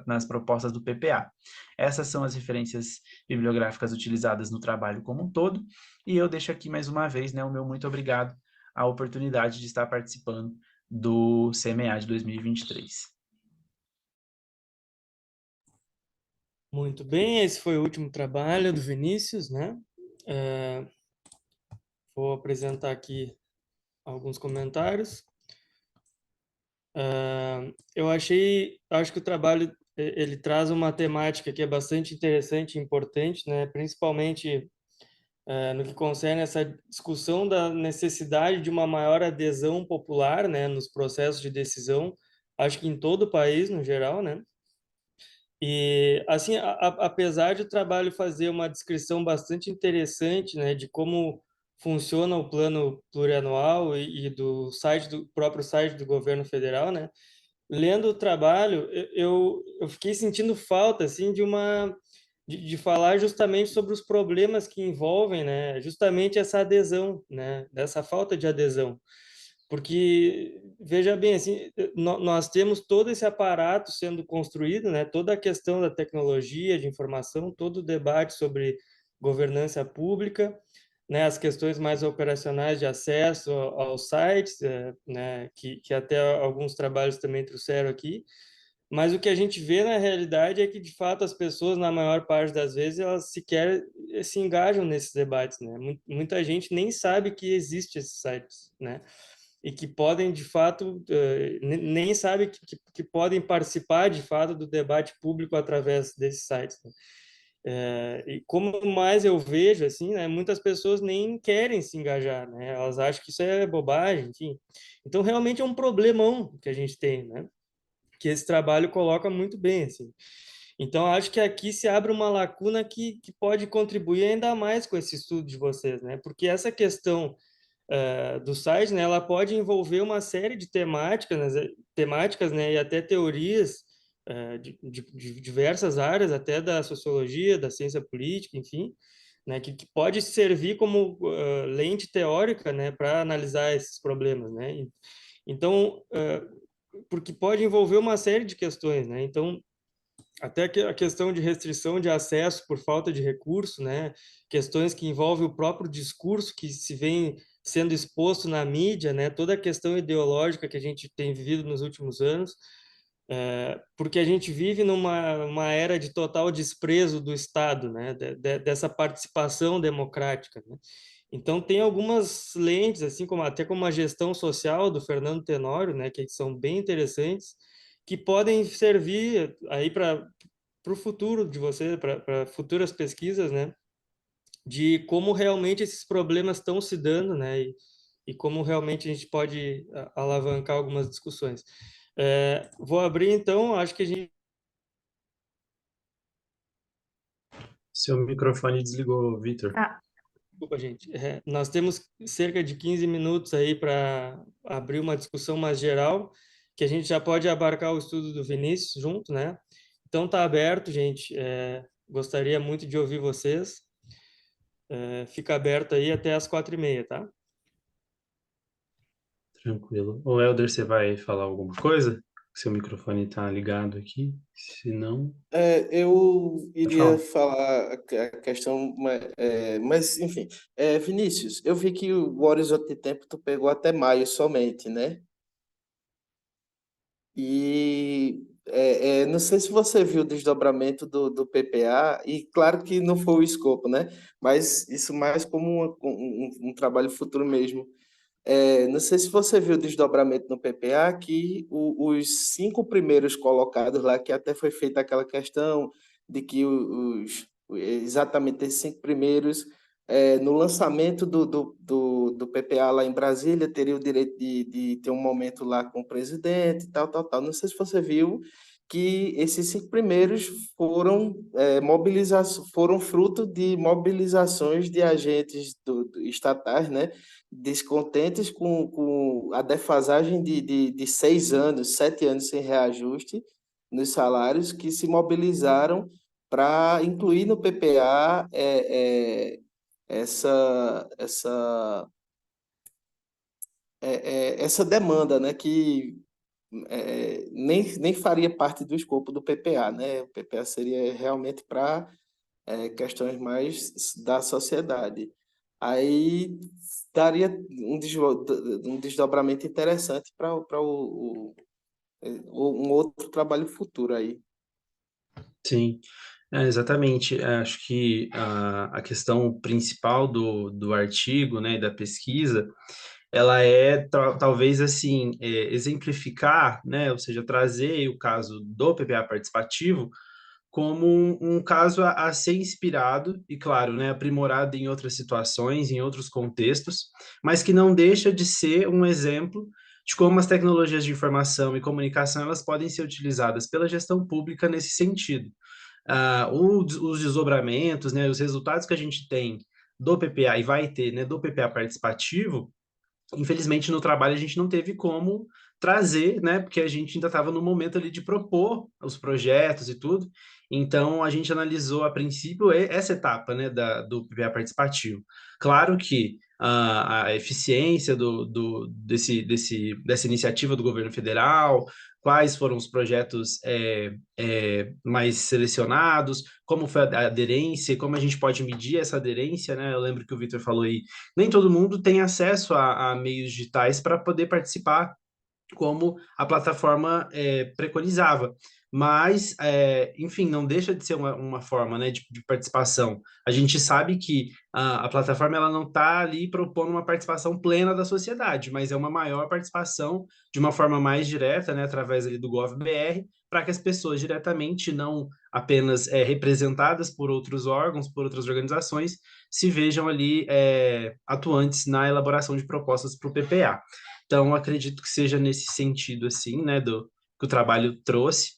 nas propostas do PPA. Essas são as referências bibliográficas utilizadas no trabalho como um todo, e eu deixo aqui mais uma vez, né, o meu muito obrigado à oportunidade de estar participando do CMA de 2023. Muito bem, esse foi o último trabalho do Vinícius, né? Vou apresentar aqui alguns comentários. Acho que o trabalho ele traz uma temática que é bastante interessante e importante, né? Principalmente no que concerne essa discussão da necessidade de uma maior adesão popular, né, nos processos de decisão, acho que em todo o país, no geral, né? E, assim, apesar de o trabalho fazer uma descrição bastante interessante, né, de como funciona o plano plurianual e do site do próprio site do governo federal, né? Lendo o trabalho, eu fiquei sentindo falta assim de falar justamente sobre os problemas que envolvem, né, justamente essa adesão, né, dessa falta de adesão. Porque, veja bem, assim, nós temos todo esse aparato sendo construído, né, toda a questão da tecnologia, de informação, todo o debate sobre governança pública, né, as questões mais operacionais de acesso aos sites, né, que até alguns trabalhos também trouxeram aqui, mas o que a gente vê na realidade é que, de fato, as pessoas, na maior parte das vezes, elas sequer se engajam nesses debates, né? Muita gente nem sabe que existe esses sites, né? E que podem, de fato, nem sabe que podem participar, de fato, do debate público através desses sites, né? E como mais eu vejo, assim, né, muitas pessoas nem querem se engajar, né? Elas acham que isso é bobagem, enfim. Então, realmente é um problemão que a gente tem, né? Que esse trabalho coloca muito bem, assim. Então, acho que aqui se abre uma lacuna que pode contribuir ainda mais com esse estudo de vocês, né? Porque essa questão do site, né, ela pode envolver uma série de temáticas, né, e até teorias de diversas áreas, até da sociologia, da ciência política, enfim, né, que pode servir como lente teórica, né, para analisar esses problemas, né? Então, porque pode envolver uma série de questões, né? Então, até a questão de restrição de acesso por falta de recurso, né? Questões que envolvem o próprio discurso que se vem sendo exposto na mídia, né? Toda a questão ideológica que a gente tem vivido nos últimos anos, porque a gente vive numa era de total desprezo do Estado, né? Dessa participação democrática, né? Então tem algumas lentes, assim como até como a gestão social do Fernando Tenório, né? Que são bem interessantes, que podem servir aí para o futuro de você, para futuras pesquisas, né? De como realmente esses problemas estão se dando, né? E como realmente a gente pode alavancar algumas discussões. Vou abrir, então, acho que a gente... Seu microfone desligou, Vitor. Ah, Desculpa, gente. Nós temos cerca de 15 minutos aí para abrir uma discussão mais geral, que a gente já pode abarcar o estudo do Vinícius junto, né? Então, tá aberto, gente. Gostaria muito de ouvir vocês. Fica aberto aí até as 4h30, tá? Tranquilo. Ô, Helder, você vai falar alguma coisa? Seu microfone está ligado aqui. Se não, Eu pode iria falar. falar a questão, mas enfim, Vinícius, eu vi que o horizonte de tempo tu pegou até maio somente, né? E não sei se você viu o desdobramento do PPA, e claro que não foi o escopo, né? Mas isso mais como um trabalho futuro mesmo. Não sei se você viu o desdobramento no PPA, que os 5 primeiros colocados lá, que até foi feita aquela questão de que exatamente esses 5 primeiros, no lançamento do PPA lá em Brasília, teria o direito de ter um momento lá com o presidente, tal, tal, tal. Não sei se você viu que esses 5 primeiros foram fruto de mobilizações de agentes estatais, né? Descontentes com a defasagem de 6 anos, 7 anos sem reajuste nos salários, que se mobilizaram para incluir no PPA essa demanda, né, que nem faria parte do escopo do PPA, né? O PPA seria realmente para questões mais da sociedade. Aí daria um desdobramento interessante para um outro trabalho futuro aí. Sim, exatamente. Acho que a questão principal do artigo, né, e da pesquisa, ela é talvez assim exemplificar, né, ou seja, trazer o caso do PPA participativo como um caso a ser inspirado e, claro, né, aprimorado em outras situações, em outros contextos, mas que não deixa de ser um exemplo de como as tecnologias de informação e comunicação elas podem ser utilizadas pela gestão pública nesse sentido. Os desdobramentos, né, os resultados que a gente tem do PPA, e vai ter, né, do PPA participativo, infelizmente no trabalho a gente não teve como trazer, né, porque a gente ainda estava no momento ali de propor os projetos e tudo, então a gente analisou a princípio essa etapa, né, do PPA participativo. Claro que a eficiência dessa iniciativa do governo federal, quais foram os projetos mais selecionados, como foi a aderência, como a gente pode medir essa aderência, né? Eu lembro que o Vitor falou aí, nem todo mundo tem acesso a meios digitais para poder participar como a plataforma preconizava. Mas, enfim, não deixa de ser uma forma, né, de participação. A gente sabe que a plataforma ela não está ali propondo uma participação plena da sociedade, mas é uma maior participação de uma forma mais direta, né, através ali do GovBR, para que as pessoas diretamente, não apenas representadas por outros órgãos, por outras organizações, se vejam ali atuantes na elaboração de propostas para o PPA. Então, acredito que seja nesse sentido, assim, né, que o trabalho trouxe.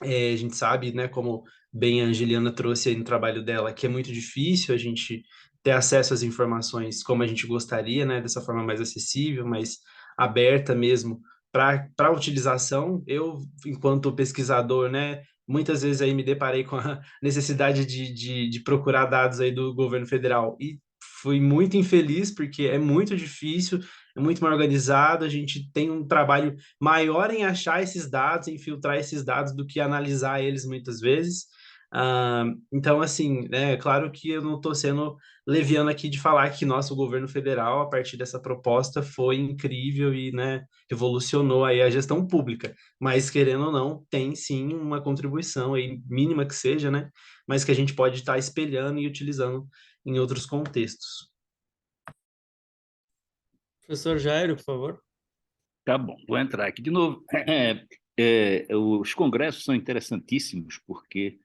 A gente sabe, né, como bem a Angeliana trouxe aí no trabalho dela, que é muito difícil a gente ter acesso às informações como a gente gostaria, né, dessa forma mais acessível, mais aberta mesmo para utilização. Eu, enquanto pesquisador, né, muitas vezes aí me deparei com a necessidade de procurar dados aí do governo federal e fui muito infeliz, porque é muito difícil, é muito mal organizado, a gente tem um trabalho maior em achar esses dados, em filtrar esses dados, do que analisar eles muitas vezes. Então, assim, é claro que eu não estou sendo leviano aqui de falar que nosso governo federal, a partir dessa proposta, foi incrível e, né, revolucionou aí a gestão pública, mas, querendo ou não, tem sim uma contribuição aí, mínima que seja, né, mas que a gente pode estar espelhando e utilizando em outros contextos. Professor Jairo, por favor. Tá bom, vou entrar aqui de novo. Os congressos são interessantíssimos porque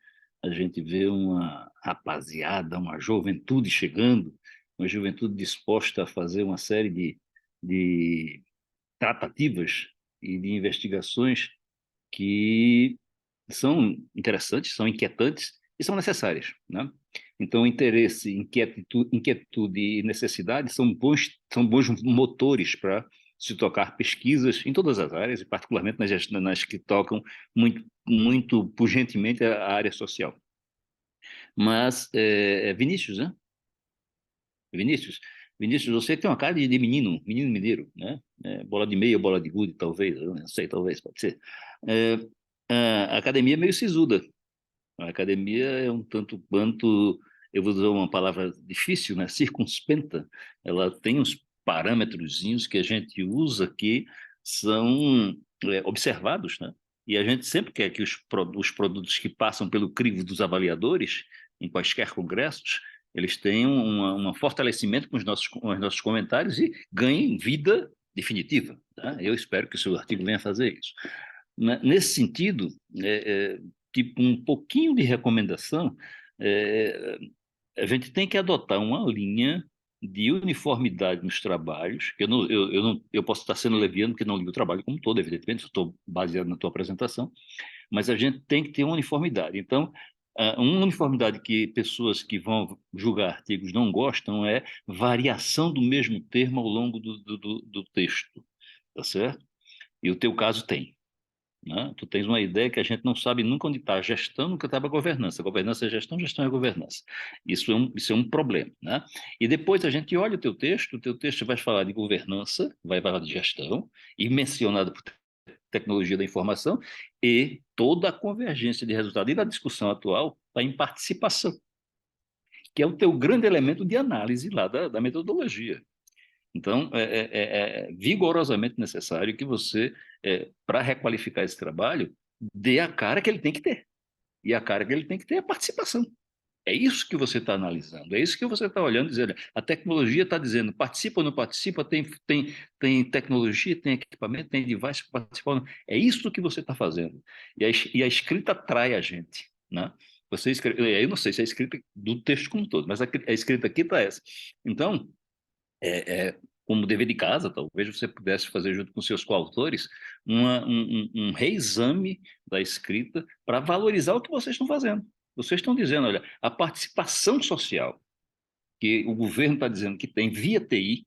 a gente vê uma rapaziada, uma juventude chegando, uma juventude disposta a fazer uma série de tratativas e de investigações que são interessantes, são inquietantes e são necessárias, né? Então, interesse, inquietude e necessidade são bons motores para se tocar pesquisas em todas as áreas, e particularmente nas que tocam muito pugentemente a área social. Mas, Vinícius, né? Vinícius, você tem uma cara de menino mineiro, né? Bola de meia, bola de gude, talvez, eu não sei, talvez, pode ser. A academia é meio sisuda. A academia é um tanto quanto, eu vou usar uma palavra difícil, né? Circunspecta. Ela tem uns parâmetrozinhos que a gente usa que são observados, né? E a gente sempre quer que os produtos que passam pelo crivo dos avaliadores, em quaisquer congressos, eles tenham um fortalecimento com os nossos comentários e ganhem vida definitiva, tá? Eu espero que o seu artigo venha fazer isso. Nesse sentido, tipo um pouquinho de recomendação, a gente tem que adotar uma linha de uniformidade nos trabalhos, que eu posso estar sendo leviano, porque não li o trabalho como todo, evidentemente, estou baseado na tua apresentação, mas a gente tem que ter uma uniformidade. Então, uma uniformidade que pessoas que vão julgar artigos não gostam é variação do mesmo termo ao longo do texto, tá certo? E o teu caso tem, né? Tu tens uma ideia que a gente não sabe nunca onde está a gestão, nunca estava a governança. Governança é gestão, gestão é governança. Isso é um problema, né? E depois a gente olha o teu texto vai falar de governança, vai falar de gestão, e mencionado por tecnologia da informação, e toda a convergência de resultado. E na discussão atual está em participação, que é o teu grande elemento de análise lá da metodologia. Então, é vigorosamente necessário que você, para requalificar esse trabalho, dê a cara que ele tem que ter. E a cara que ele tem que ter é a participação. É isso que você está analisando, é isso que você está olhando, dizendo, a tecnologia está dizendo, participa ou não participa, tem tecnologia, tem equipamento, tem device para participar ou não. É isso que você está fazendo. E a escrita atrai a gente, né? Você escreve, eu não sei se é a escrita do texto como um todo, mas a escrita aqui está essa. Então, como dever de casa, talvez você pudesse fazer junto com seus coautores um reexame da escrita para valorizar o que vocês estão fazendo. Vocês estão dizendo, olha, a participação social que o governo está dizendo que tem via TI,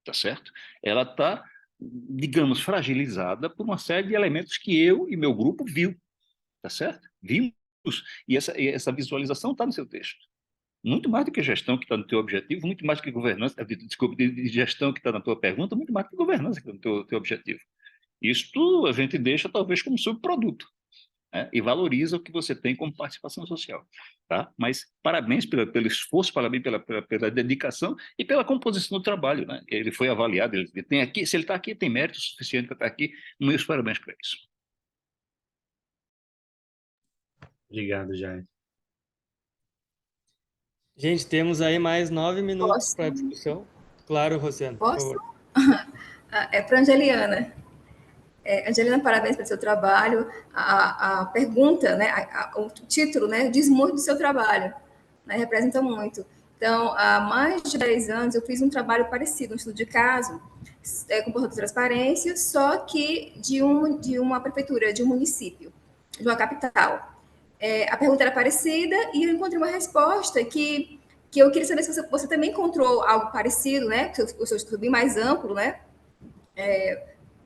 tá certo? Ela está, digamos, fragilizada por uma série de elementos que eu e meu grupo viu, tá certo? Vimos, e essa visualização está no seu texto. Muito mais do que gestão que está no teu objetivo, muito mais do que governança, desculpe, de gestão que está na tua pergunta, muito mais do que governança que está no teu objetivo. Isso a gente deixa talvez como subproduto, né? E valoriza o que você tem como participação social, tá? Mas parabéns pelo esforço, parabéns pela dedicação e pela composição do trabalho, né? Ele foi avaliado, ele tem aqui, se ele está aqui, tem mérito suficiente para estar aqui, meus parabéns para isso. Obrigado, Jair. Gente, temos aí mais 9 minutos Posso? para discussão. Claro, Rosiane, por Posso? favor. É para Angeliana. Angelina, parabéns pelo seu trabalho. A pergunta, né, o título, né, diz muito do seu trabalho, né, representa muito. Então, há mais de 10 anos, eu fiz um trabalho parecido, um estudo de caso, com portal de transparência, só que de uma prefeitura, de um município, de uma capital. A pergunta era parecida e eu encontrei uma resposta que eu queria saber se você também encontrou algo parecido, né? O seu estudo é bem mais amplo, né?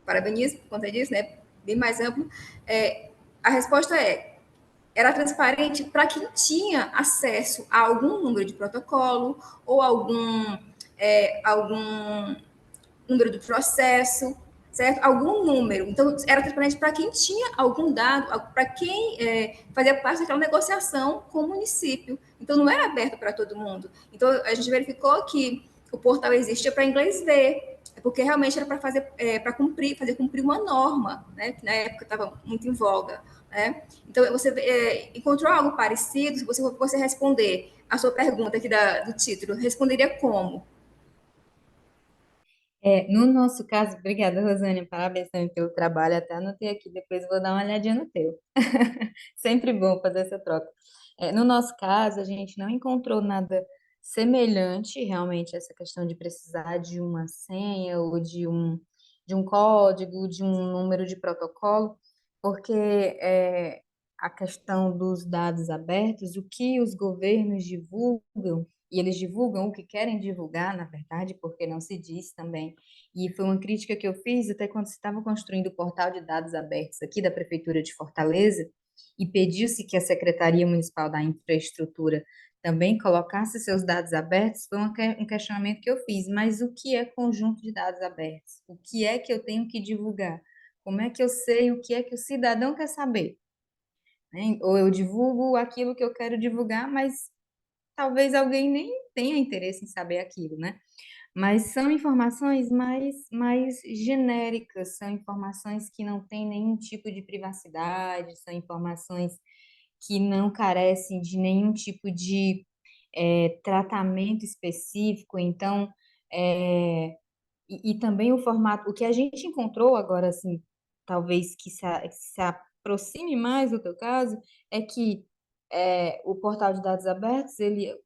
Parabenizo por conta disso, né? Bem mais amplo. A resposta era transparente para quem tinha acesso a algum número de protocolo ou algum número do processo, certo? Algum número. Então, era transparente para quem tinha algum dado, para quem fazia parte daquela negociação com o município. Então, não era aberto para todo mundo. Então, a gente verificou que o portal existia para inglês ver, porque realmente era para fazer cumprir uma norma, né? Que na época estava muito em voga, né? Então, você encontrou algo parecido? Se você responder a sua pergunta aqui do título, responderia como? No nosso caso, obrigada, Rosânia, parabéns também pelo trabalho, até anotei aqui, depois vou dar uma olhadinha no teu. Sempre bom fazer essa troca. No nosso caso, a gente não encontrou nada semelhante realmente a essa questão de precisar de uma senha ou de um código, de um número de protocolo, porque a questão dos dados abertos, o que os governos divulgam, e eles divulgam o que querem divulgar, na verdade, porque não se diz também. E foi uma crítica que eu fiz até quando se estava construindo o portal de dados abertos aqui da Prefeitura de Fortaleza, e pediu-se que a Secretaria Municipal da Infraestrutura também colocasse seus dados abertos, foi um questionamento que eu fiz. Mas o que é conjunto de dados abertos? O que é que eu tenho que divulgar? Como é que eu sei o que é que o cidadão quer saber? Né? Ou eu divulgo aquilo que eu quero divulgar, mas talvez alguém nem tenha interesse em saber aquilo, né? Mas são informações mais genéricas, são informações que não têm nenhum tipo de privacidade, são informações que não carecem de nenhum tipo de tratamento específico. Então, e também o formato, o que a gente encontrou agora, assim, talvez que se aproxime mais do teu caso, é que o portal de dados abertos,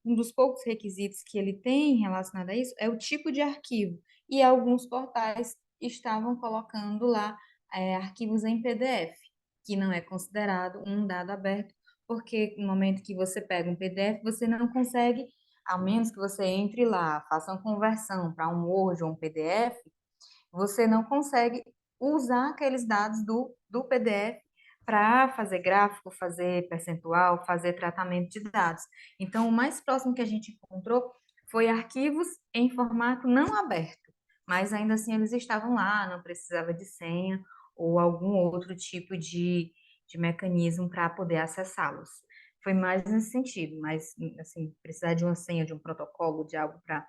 um dos poucos requisitos que ele tem relacionado a isso é o tipo de arquivo. E alguns portais estavam colocando lá arquivos em PDF, que não é considerado um dado aberto, porque no momento que você pega um PDF, você não consegue, a menos que você entre lá, faça uma conversão para um Word ou um PDF, você não consegue usar aqueles dados do PDF para fazer gráfico, fazer percentual, fazer tratamento de dados. Então, o mais próximo que a gente encontrou foi arquivos em formato não aberto, mas ainda assim eles estavam lá, não precisava de senha ou algum outro tipo de mecanismo para poder acessá-los. Foi mais nesse sentido, mas assim, precisar de uma senha, de um protocolo, de algo para...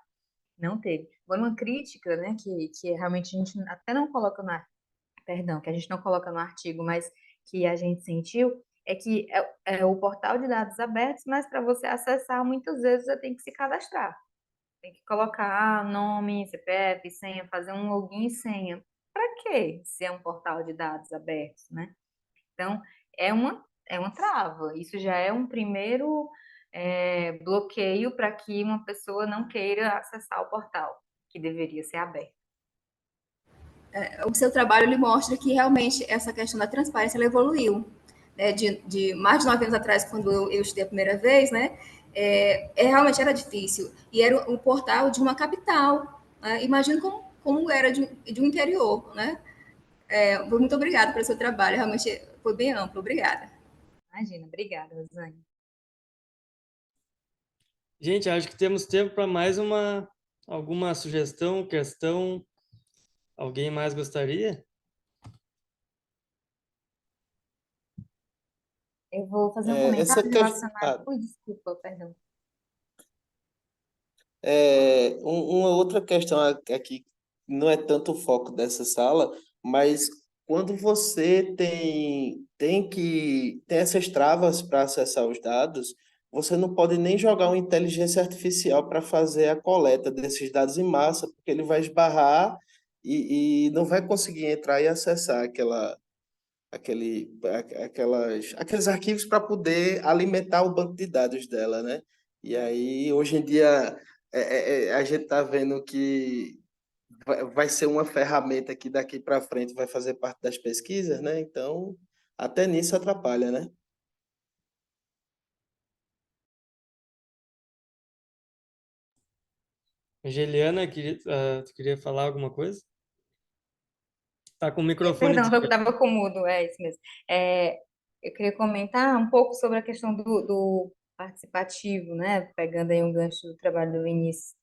Não teve. Agora, uma crítica, né, que realmente a gente até não coloca que a gente não coloca no artigo, mas que a gente sentiu, é que é o portal de dados abertos, mas para você acessar, muitas vezes você tem que se cadastrar. Tem que colocar nome, CPF, senha, fazer um login e senha. Para quê? Se é um portal de dados abertos, né? Então, é uma trava. Isso já é um primeiro bloqueio para que uma pessoa não queira acessar o portal, que deveria ser aberto. O seu trabalho ele mostra que realmente essa questão da transparência ela evoluiu, né? De mais de 9 anos atrás, quando eu estudei a primeira vez, né? realmente era difícil. E era um portal de uma capital. Né? Imagino como era de um interior. Né? Muito obrigada pelo seu trabalho, realmente foi bem amplo. Obrigada. Imagina, obrigada, Rosane. Gente, acho que temos tempo para mais alguma sugestão, questão. Alguém mais gostaria? Eu vou fazer um Essa comentário questão. relacionado. Ui, desculpa, perdão. Uma outra questão aqui não é tanto o foco dessa sala, mas quando você tem essas travas para acessar os dados, você não pode nem jogar uma inteligência artificial para fazer a coleta desses dados em massa, porque ele vai esbarrar e não vai conseguir entrar e acessar aqueles arquivos para poder alimentar o banco de dados dela, né? E aí, hoje em dia, a gente está vendo que vai ser uma ferramenta que daqui para frente vai fazer parte das pesquisas, né? Então, até nisso atrapalha, né? Angeliana, tu queria falar alguma coisa? Tá com o microfone Perdão, eu desligado. estava com mudo, é isso mesmo. Eu queria comentar um pouco sobre a questão do participativo, né? Pegando aí um gancho do trabalho do Vinícius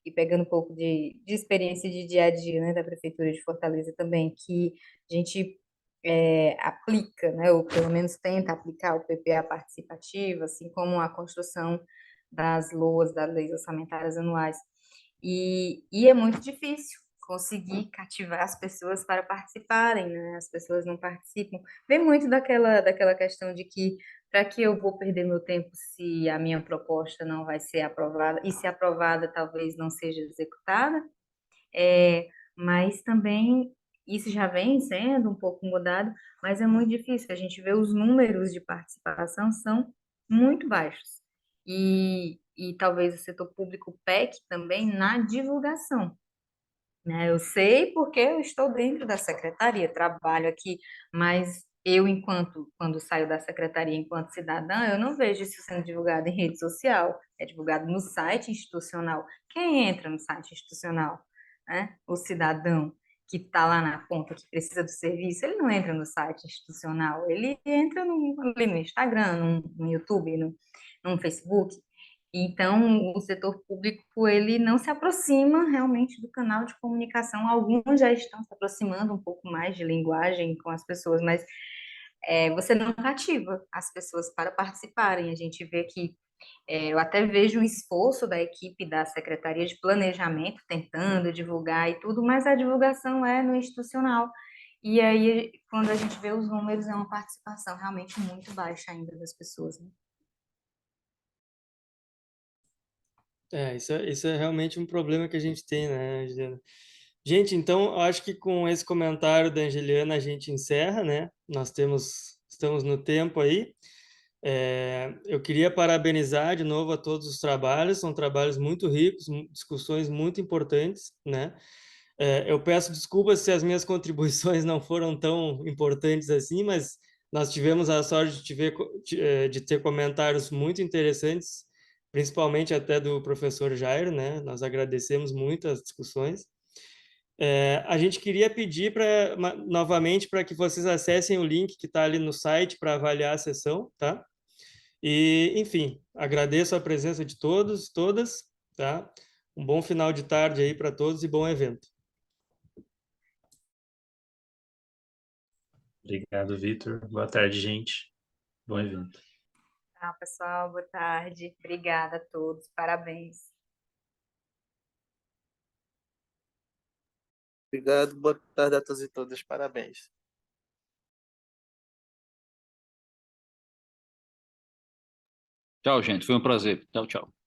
e pegando um pouco de experiência de dia a dia, né, da Prefeitura de Fortaleza também, que a gente aplica, né, ou pelo menos tenta aplicar o PPA participativo, assim como a construção das LOAs, das leis orçamentárias anuais. E é muito difícil conseguir cativar as pessoas para participarem, né? As pessoas não participam. Vem muito daquela questão de que para que eu vou perder meu tempo se a minha proposta não vai ser aprovada, e se aprovada talvez não seja executada, mas também isso já vem sendo um pouco mudado, mas é muito difícil. A gente vê os números de participação são muito baixos. E talvez o setor público peque também na divulgação, né? Eu sei porque eu estou dentro da secretaria, trabalho aqui, mas eu, quando saio da secretaria enquanto cidadã, eu não vejo isso sendo divulgado em rede social, é divulgado no site institucional. Quem entra no site institucional, né? O cidadão que está lá na ponta, que precisa do serviço, ele não entra no site institucional, ele entra ali no Instagram, no YouTube, no Facebook. Então, o setor público, ele não se aproxima realmente do canal de comunicação. Alguns já estão se aproximando um pouco mais de linguagem com as pessoas, mas você não cativa as pessoas para participarem. A gente vê que, eu até vejo um esforço da equipe da Secretaria de Planejamento, tentando divulgar e tudo, mas a divulgação é no institucional. E aí, quando a gente vê os números, é uma participação realmente muito baixa ainda das pessoas, né? Isso é realmente um problema que a gente tem, né, Angeliana? Gente, então, eu acho que com esse comentário da Angeliana a gente encerra, né? Estamos no tempo aí. Eu queria parabenizar de novo a todos os trabalhos, são trabalhos muito ricos, discussões muito importantes, né? Eu peço desculpas se as minhas contribuições não foram tão importantes assim, mas nós tivemos a sorte de ter comentários muito interessantes, principalmente até do professor Jairo, né? Nós agradecemos muito as discussões. A gente queria pedir novamente para que vocês acessem o link que está ali no site para avaliar a sessão, tá? E, enfim, agradeço a presença de todos, todas, tá? Um bom final de tarde aí para todos e bom evento. Obrigado, Vitor. Boa tarde, gente. Bom evento. Tchau, pessoal. Boa tarde. Obrigada a todos. Parabéns. Obrigado, boa tarde a todos e todas, parabéns. Tchau, gente. Foi um prazer. Tchau, tchau.